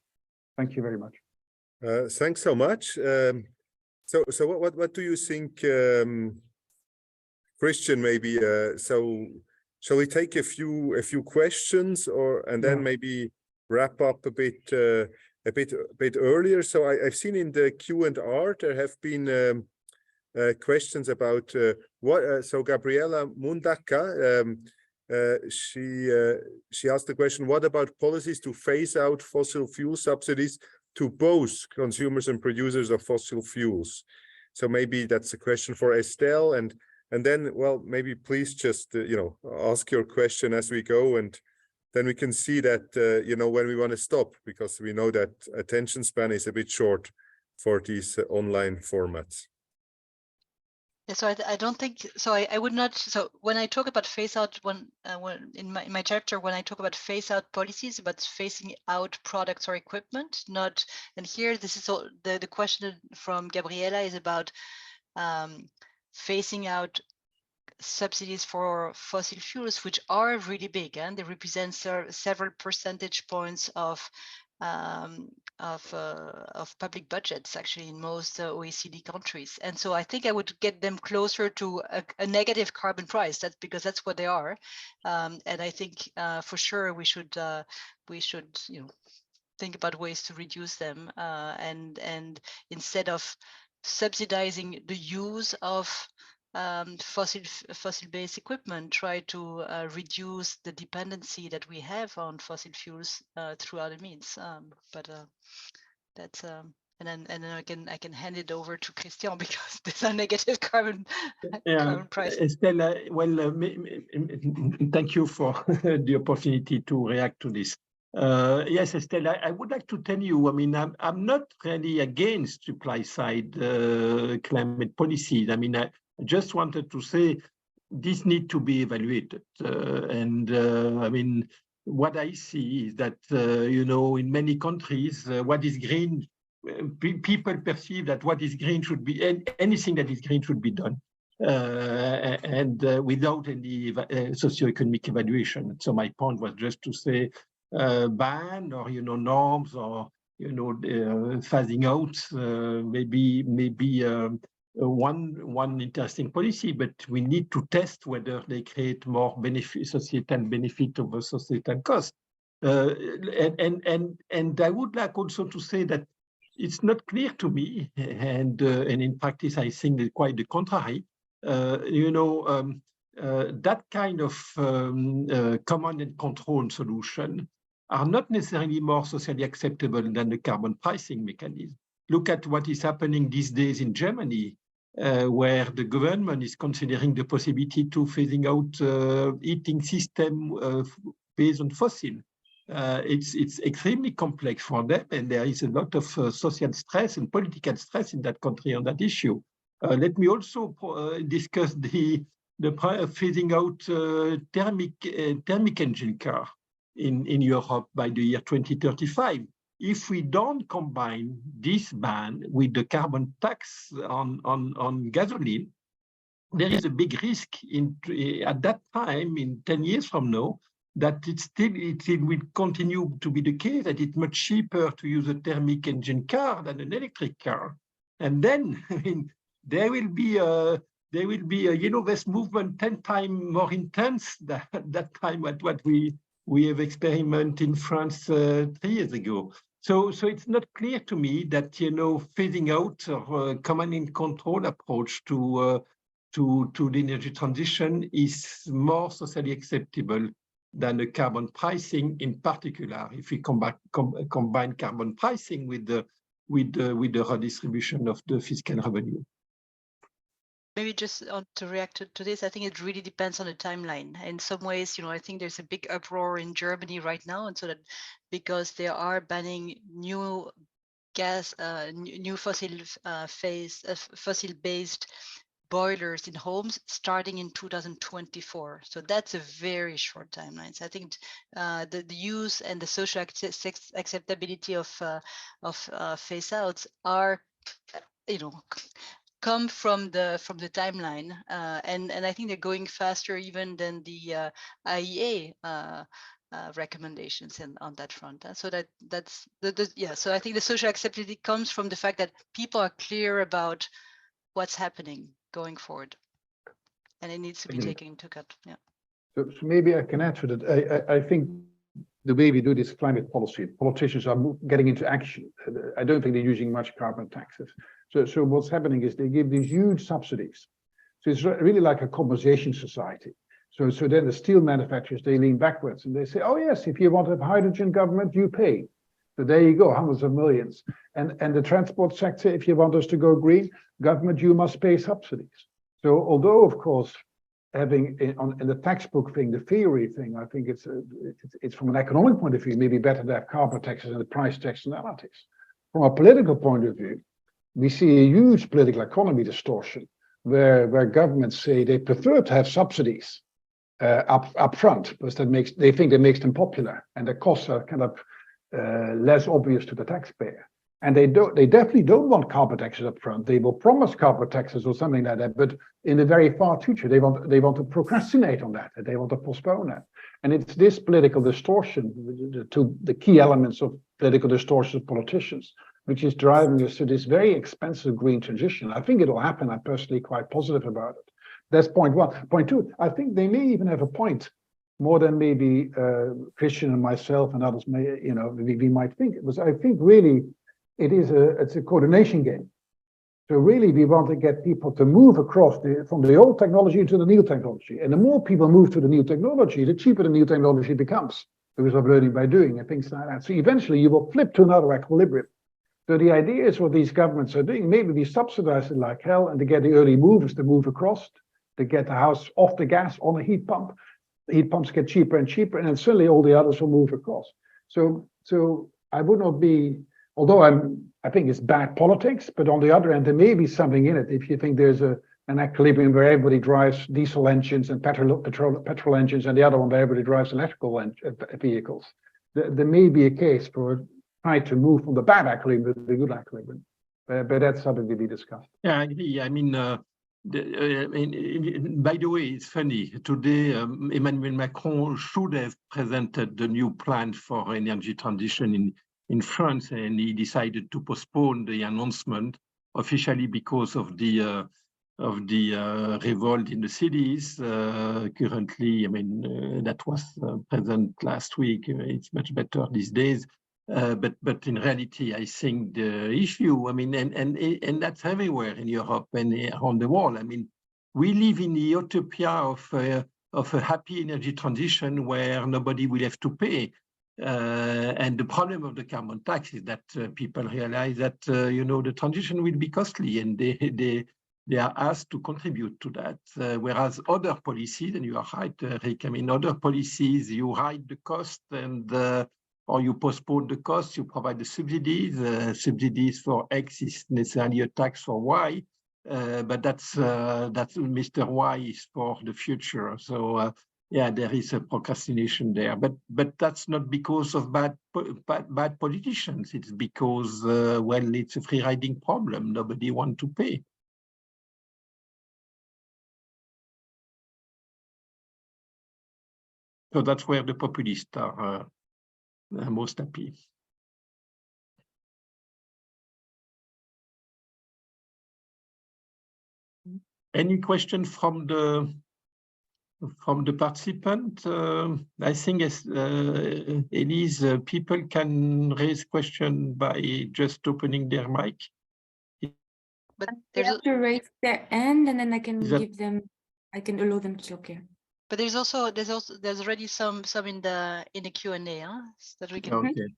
Thank you very much. Thanks so much. So what do you think, Christian? Maybe so. Shall we take a few questions, and then maybe wrap up a bit earlier? So I've seen in the Q&R there have been questions about what. So Gabriela Mundaka, she asked the question: what about policies to phase out fossil fuel subsidies to both consumers and producers of fossil fuels? So maybe that's a question for Estelle, and then, well, maybe please just ask your question as we go, and then we can see that when we want to stop, because we know that attention span is a bit short for these online formats. Yeah, so I don't think so. I would not. So when I talk about phase out, when in my chapter, when I talk about phase out policies, about phasing out products or equipment, not. And here, this is all, the question from Gabriela is about phasing out subsidies for fossil fuels, which are really big, and they represent several percentage points of public budgets, actually, in most OECD countries. And so I think I would get them closer to a negative carbon price. That's because that's what they are. And I think for sure we should think about ways to reduce them, and instead of subsidizing the use of fossil-based equipment, try to reduce the dependency that we have on fossil fuels through other means. That's and then I can hand it over to Christian, because these are negative carbon prices. Estelle, well, thank you for the opportunity to react to this. Yes, Estelle, I would like to tell you, I mean, I'm not really against supply side climate policies. I mean, I just wanted to say this need to be evaluated. I mean, what I see is that, in many countries, what is green, people perceive that what is green should be, anything that is green should be done. Without any socioeconomic evaluation. So my point was just to say ban or norms or phasing out maybe one interesting policy, but we need to test whether they create more societal benefit over societal cost. And I would like also to say that it's not clear to me, and in practice I think that quite the contrary. That kind of command and control solution are not necessarily more socially acceptable than the carbon pricing mechanism. Look at what is happening these days in Germany, where the government is considering the possibility to phasing out heating system based on fossil. It's extremely complex for them, and there is a lot of social stress and political stress in that country on that issue. Let me also discuss the phasing out thermic engine car in Europe by the year 2035. if we don't combine this ban with the carbon tax on gasoline, there is a big risk at that time, in 10 years from now, that it will continue to be the case that it's much cheaper to use a thermic engine car than an electric car. And then, I mean, there will be a yellow vest movement 10 times more intense than that time at what we have experimented in France 3 years ago. So it's not clear to me that, you know, phasing out or command and control approach to the energy transition is more socially acceptable than the carbon pricing, in particular, if we combine carbon pricing with the redistribution of the fiscal revenue. Maybe just to react to this, I think it really depends on the timeline. In some ways, you know, I think there's a big uproar in Germany right now, and so that because they are banning new gas, new fossil-based boilers in homes starting in 2024. So that's a very short timeline. So I think the use and the social acceptability of phase outs are, you know, come from the timeline, and I think they're going faster even than the IEA recommendations on that front. So that's yeah. So I think the social acceptability comes from the fact that people are clear about what's happening going forward, and it needs to be taken into account. Yeah. So maybe I can add to that. I think the way we do this climate policy, politicians are getting into action. I don't think they're using much carbon taxes. So what's happening is they give these huge subsidies. So it's really like a compensation society. So then the steel manufacturers, they lean backwards and they say, oh yes, if you want a hydrogen government, you pay. So there you go, hundreds of millions. And the transport sector, if you want us to go green, government, you must pay subsidies. So although, of course, having in the textbook thing, the theory thing, I think it's from an economic point of view, maybe better to have carbon taxes and the price externalities. From a political point of view, we see a huge political economy distortion where governments say they prefer to have subsidies up front because they think that makes them popular and the costs are kind of less obvious to the taxpayer. And they definitely don't want carbon taxes up front. They will promise carbon taxes or something like that, but in the very far future, they want to procrastinate on that. They want to postpone that. And it's this political distortion, the key elements of political distortion of politicians, which is driving us to this very expensive green transition. I think it'll happen. I'm personally quite positive about it. That's point one. Point two, I think they may even have a point, more than maybe Christian and myself and others may, you know, we might think. It was, I think really, it's a coordination game. So really, we want to get people to move across from the old technology to the new technology. And the more people move to the new technology, the cheaper the new technology becomes, because of learning by doing and things like that. So eventually, you will flip to another equilibrium. So the idea is what these governments are doing. Maybe we subsidize it like hell, and to get the early movers to move across, to get the house off the gas on a heat pump. The heat pumps get cheaper and cheaper, and then suddenly all the others will move across. So I would not be. Although I think it's bad politics, but on the other hand, there may be something in it. If you think there's an equilibrium where everybody drives diesel engines and petrol engines, and the other one where everybody drives electrical vehicles, there may be a case for trying to move from the bad equilibrium to the good equilibrium. But that's something to be discussed. Yeah, I agree. I mean, by the way, it's funny. Today, Emmanuel Macron should have presented the new plan for energy transition in France, and he decided to postpone the announcement officially because of the revolt in the cities. Currently, I mean, that was present last week. It's much better these days. But in reality, I think the issue, I mean, and that's everywhere in Europe and around the world. I mean, we live in the utopia of a happy energy transition where nobody will have to pay. And the problem of the carbon tax is that people realize that you know, the transition will be costly, and they are asked to contribute to that. Whereas other policies, and you are right, Rick, I mean, other policies, you hide the cost and or you postpone the cost, you provide the subsidies. Subsidies for X is necessarily a tax for Y, but that's Mr. Y is for the future. So yeah, there is a procrastination there, but that's not because of bad politicians. It's because well, it's a free riding problem. Nobody wants to pay. So that's where the populists are most happy. Any question from the participant? I think as Elise, people can raise question by just opening their mic. But They have to raise their hand, and then I can That, I can allow them to talk here. but there's already some in the Q&A, huh? So that we can. okay.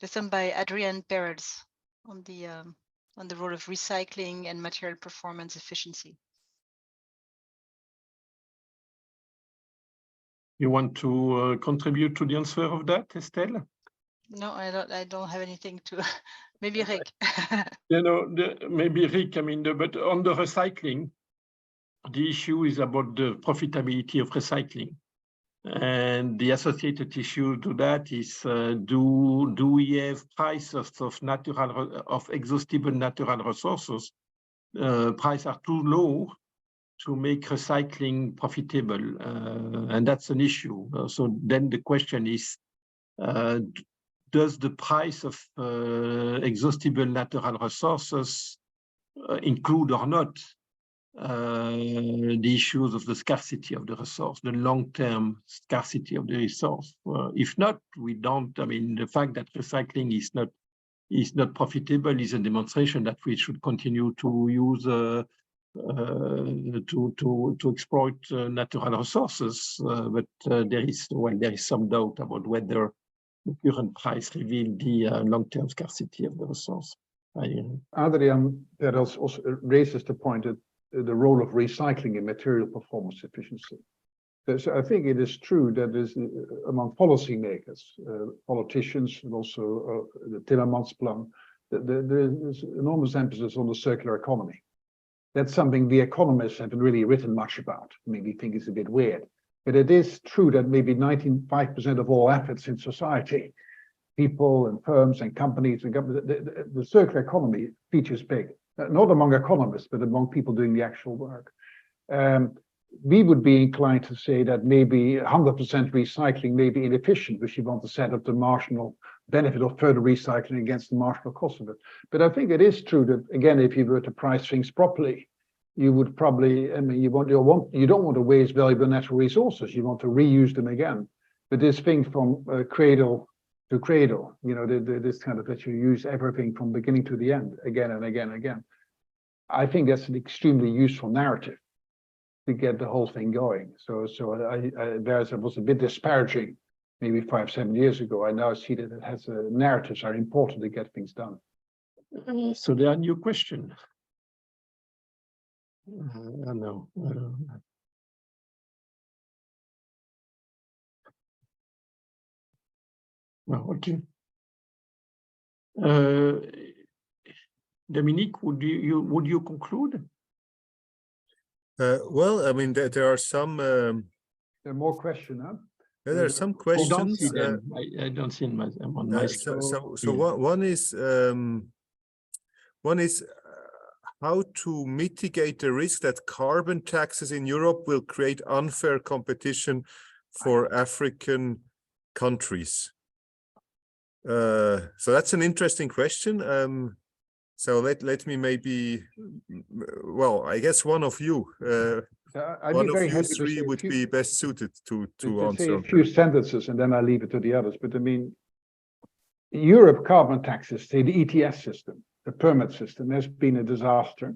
There's some by Adrienne Perez on the role of recycling and material performance efficiency. You want to contribute to the answer of that, Estelle? No, I don't have anything to. Maybe Rick. You know, maybe Rick. I mean, but on the recycling, the issue is about the profitability of recycling, and the associated issue to that is do we have prices of exhaustible natural resources? Prices are too low to make recycling profitable, and that's an issue. So then the question is, does the price of exhaustible natural resources include or not the issues of the scarcity of the resource, the long-term scarcity of the resource? If not, we don't. I mean, the fact that recycling is not profitable is a demonstration that we should continue to use to exploit natural resources. But there is some doubt about whether the current price reveals the long-term scarcity of the resource. Adrian, that also raises the point that the role of recycling in material performance efficiency. So I think it is true that there's among policymakers, politicians, and also the Timmermans plan, there's enormous emphasis on the circular economy. That's something the economists haven't really written much about. Maybe think it's a bit weird, but it is true that maybe 95% of all efforts in society, people and firms and companies and governments, the circular economy features big. Not among economists, but among people doing the actual work. We would be inclined to say that maybe 100% recycling may be inefficient, because you want to set up the marginal benefit of further recycling against the marginal cost of it. But I think it is true that, again, if you were to price things properly, you would probably, I mean, you don't want to waste valuable natural resources. You want to reuse them again. But this thing from cradle to cradle, you know, this kind of that you use everything from beginning to the end, again and again and again. I think that's an extremely useful narrative to get the whole thing going. So whereas it was a bit disparaging maybe 5-7 years ago, I now see that it has narratives are important to get things done. So there are new questions. I know. Well, okay. Dominic, would you conclude? Well, I mean, there are some. There are more questions, huh? There are some questions. I don't see them on my screen. So one is how to mitigate the risk that carbon taxes in Europe will create unfair competition for African countries. So that's an interesting question. So let me maybe, well, I guess one of you, one of you three would be best suited to answer. Say a few sentences, and then I leave it to the others. But I mean, Europe carbon taxes, say the ETS system, the permit system, has been a disaster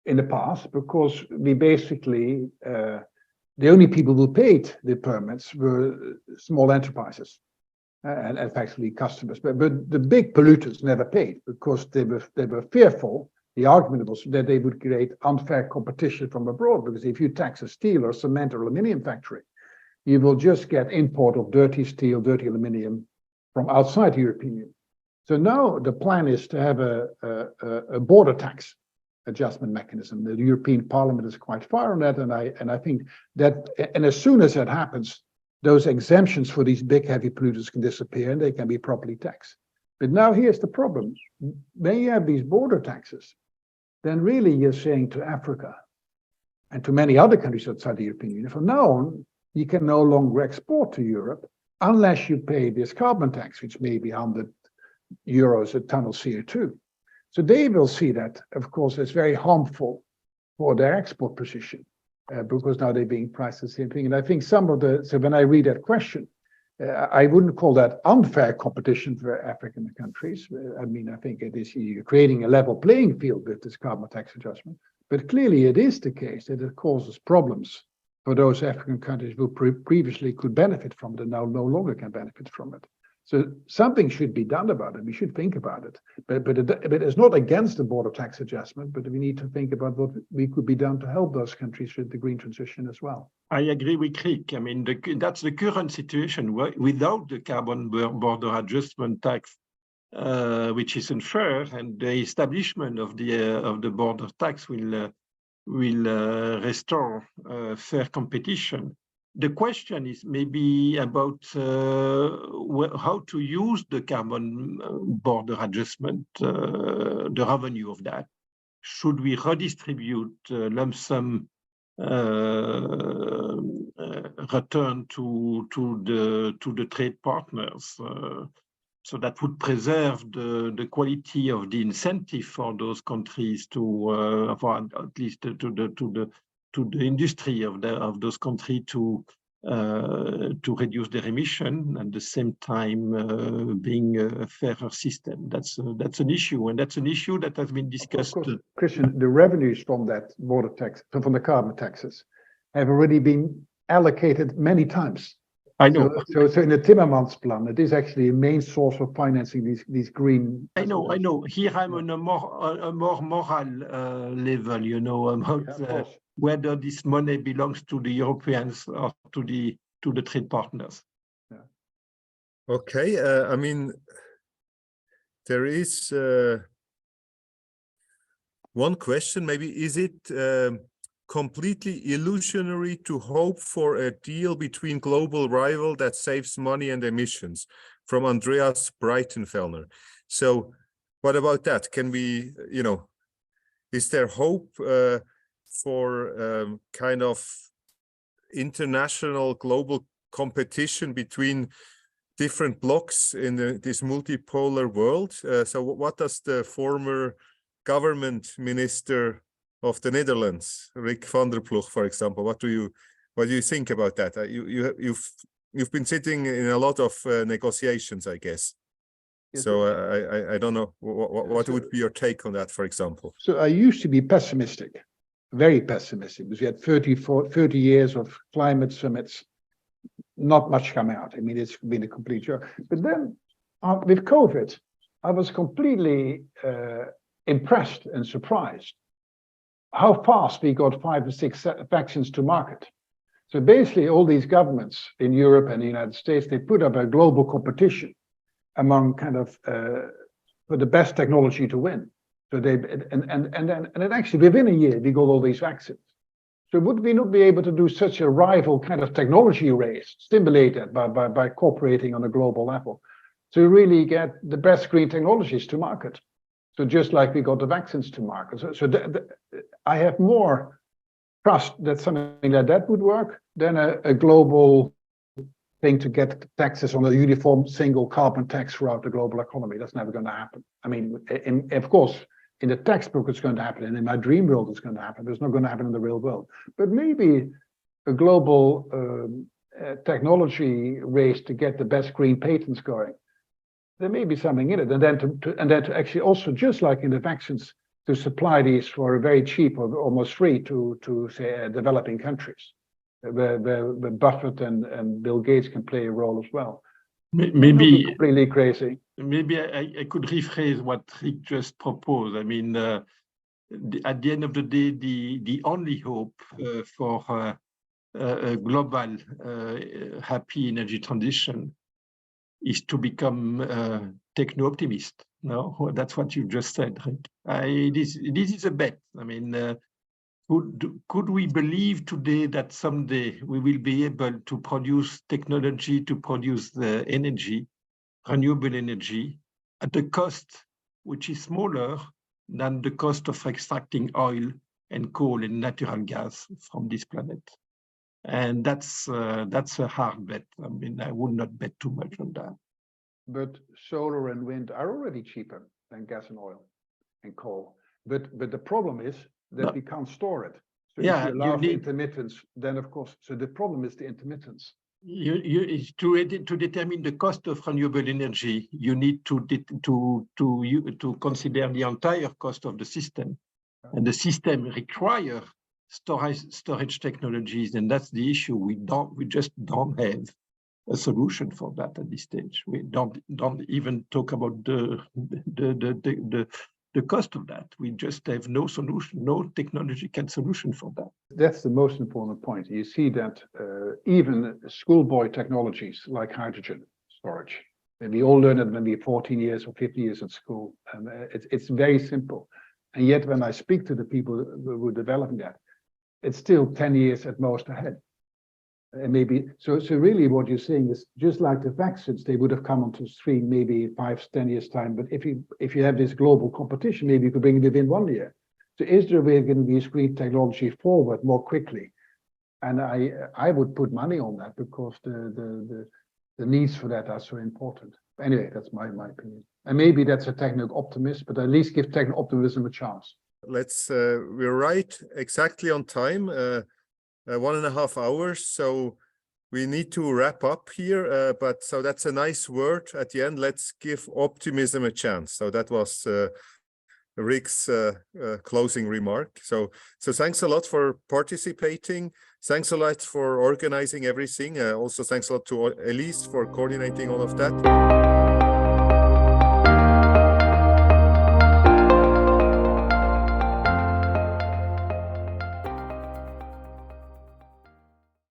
in the past, because we basically, the only people who paid the permits were small enterprises. And effectively customers, but the big polluters never paid, because they were fearful. The argument was that they would create unfair competition from abroad, because if you tax a steel or cement or aluminium factory, you will just get import of dirty steel, dirty aluminium from outside the European Union. So now the plan is to have a border tax adjustment mechanism. The European Parliament is quite far on that, and I think that, and as soon as that happens, those exemptions for these big heavy polluters can disappear and they can be properly taxed. But now here's the problem. When you have these border taxes, then really you're saying to Africa and to many other countries outside the European Union, from now on, you can no longer export to Europe unless you pay this carbon tax, which may be 100 euros a ton of CO2. So they will see that, of course, as very harmful for their export position, because now they're being priced the same thing. And I think some of the, so when I read that question, I wouldn't call that unfair competition for African countries. I mean, I think it is you're creating a level playing field with this carbon tax adjustment. But clearly it is the case that it causes problems for those African countries who previously could benefit from it and now no longer can benefit from it. So something should be done about it. We should think about it. But it's not against the border tax adjustment, but we need to think about what we could be done to help those countries with the green transition as well. I agree with Rick. I mean, that's the current situation. Without the carbon border adjustment tax, which is unfair, and the establishment of the border tax will restore fair competition. The question is maybe about how to use the carbon border adjustment, the revenue of that. Should we redistribute lump sum return to the trade partners? So that would preserve the quality of the incentive for those countries to, for at least to the industry of those countries to reduce their emission, and at the same time being a fairer system. That's an issue, and that's an issue that has been discussed. Of course, Christian, the revenues from that border tax, from the carbon taxes, have already been allocated many times. I know. So in the Timmermans plan, it is actually a main source of financing these green. I know. Here I'm on a more moral level, you know, about whether this money belongs to the Europeans or to the trade partners. Yeah. Okay, I mean, there is one question. Maybe is it completely illusionary to hope for a deal between global rival that saves money and emissions? From Andreas Breitenfellner. So what about that? Can we, you know, is there hope for kind of international global competition between different blocks in this multipolar world? So what does the former government minister of the Netherlands, Rick van der Ploeg, for example, what do you think about that? You've been sitting in a lot of negotiations, I guess. Yes, so I don't know what would be your take on that, for example. So I used to be pessimistic, very pessimistic, because we had 30 years of climate summits, not much come out. I mean, it's been a complete joke. But then with COVID, I was completely impressed and surprised how fast we got 5 or 6 vaccines to market. So basically all these governments in Europe and the United States, they put up a global competition among kind of for the best technology to win. So they and actually within a year we got all these vaccines. So would we not be able to do such a rival kind of technology race, stimulated by cooperating on a global level, to really get the best green technologies to market? So just like we got the vaccines to market. So I have more trust that something like that would work than a global thing to get taxes on a uniform single carbon tax throughout the global economy. That's never going to happen. I mean, of course, in the textbook it's going to happen, and in my dream world it's going to happen. But it's not going to happen in the real world. But maybe a global technology race to get the best green patents going. There may be something in it, and then to actually also, just like in the vaccines, to supply these for very cheap or almost free to say developing countries, where Buffett and Bill Gates can play a role as well. Maybe completely crazy. Maybe I could rephrase what Rick just proposed. I mean, at the end of the day, the only hope for a global happy energy transition is to become techno-optimist. No, that's what you just said, right? This is a bet. I mean, could we believe today that someday we will be able to produce technology to produce the energy, renewable energy, at a cost which is smaller than the cost of extracting oil and coal and natural gas from this planet? And that's a hard bet. I mean, I would not bet too much on that. But solar and wind are already cheaper than gas and oil and coal. But the problem is that we can't store it. So if you allow intermittence, then of course, so the problem is the intermittence. To determine the cost of renewable energy, you need to consider the entire cost of the system, and the system requires storage technologies, and that's the issue. We just don't have a solution for that at this stage. We don't even talk about the cost of that. We just have no solution, no technological solution for that. That's the most important point. You see that even schoolboy technologies like hydrogen storage, and we all learn it when we're 14 years or 50 years at school, and it's very simple. And yet when I speak to the people who are developing that, it's still 10 years at most ahead. And maybe so really what you're saying is just like the vaccines, they would have come onto stream maybe 5-10 years time. But if you have this global competition, maybe you could bring it within 1 year. So is there a way going to be screen technology forward more quickly? And I would put money on that because the needs for that are so important. Anyway, that's my opinion. And maybe that's a technical optimist, but at least give technical optimism a chance. We're right exactly on time. 1.5 hours, so we need to wrap up here, but so that's a nice word at the end. Let's give optimism a chance. So that was Rick's closing remark. So thanks a lot for participating. Thanks a lot for organizing everything. Also thanks a lot to Elise for coordinating all of that.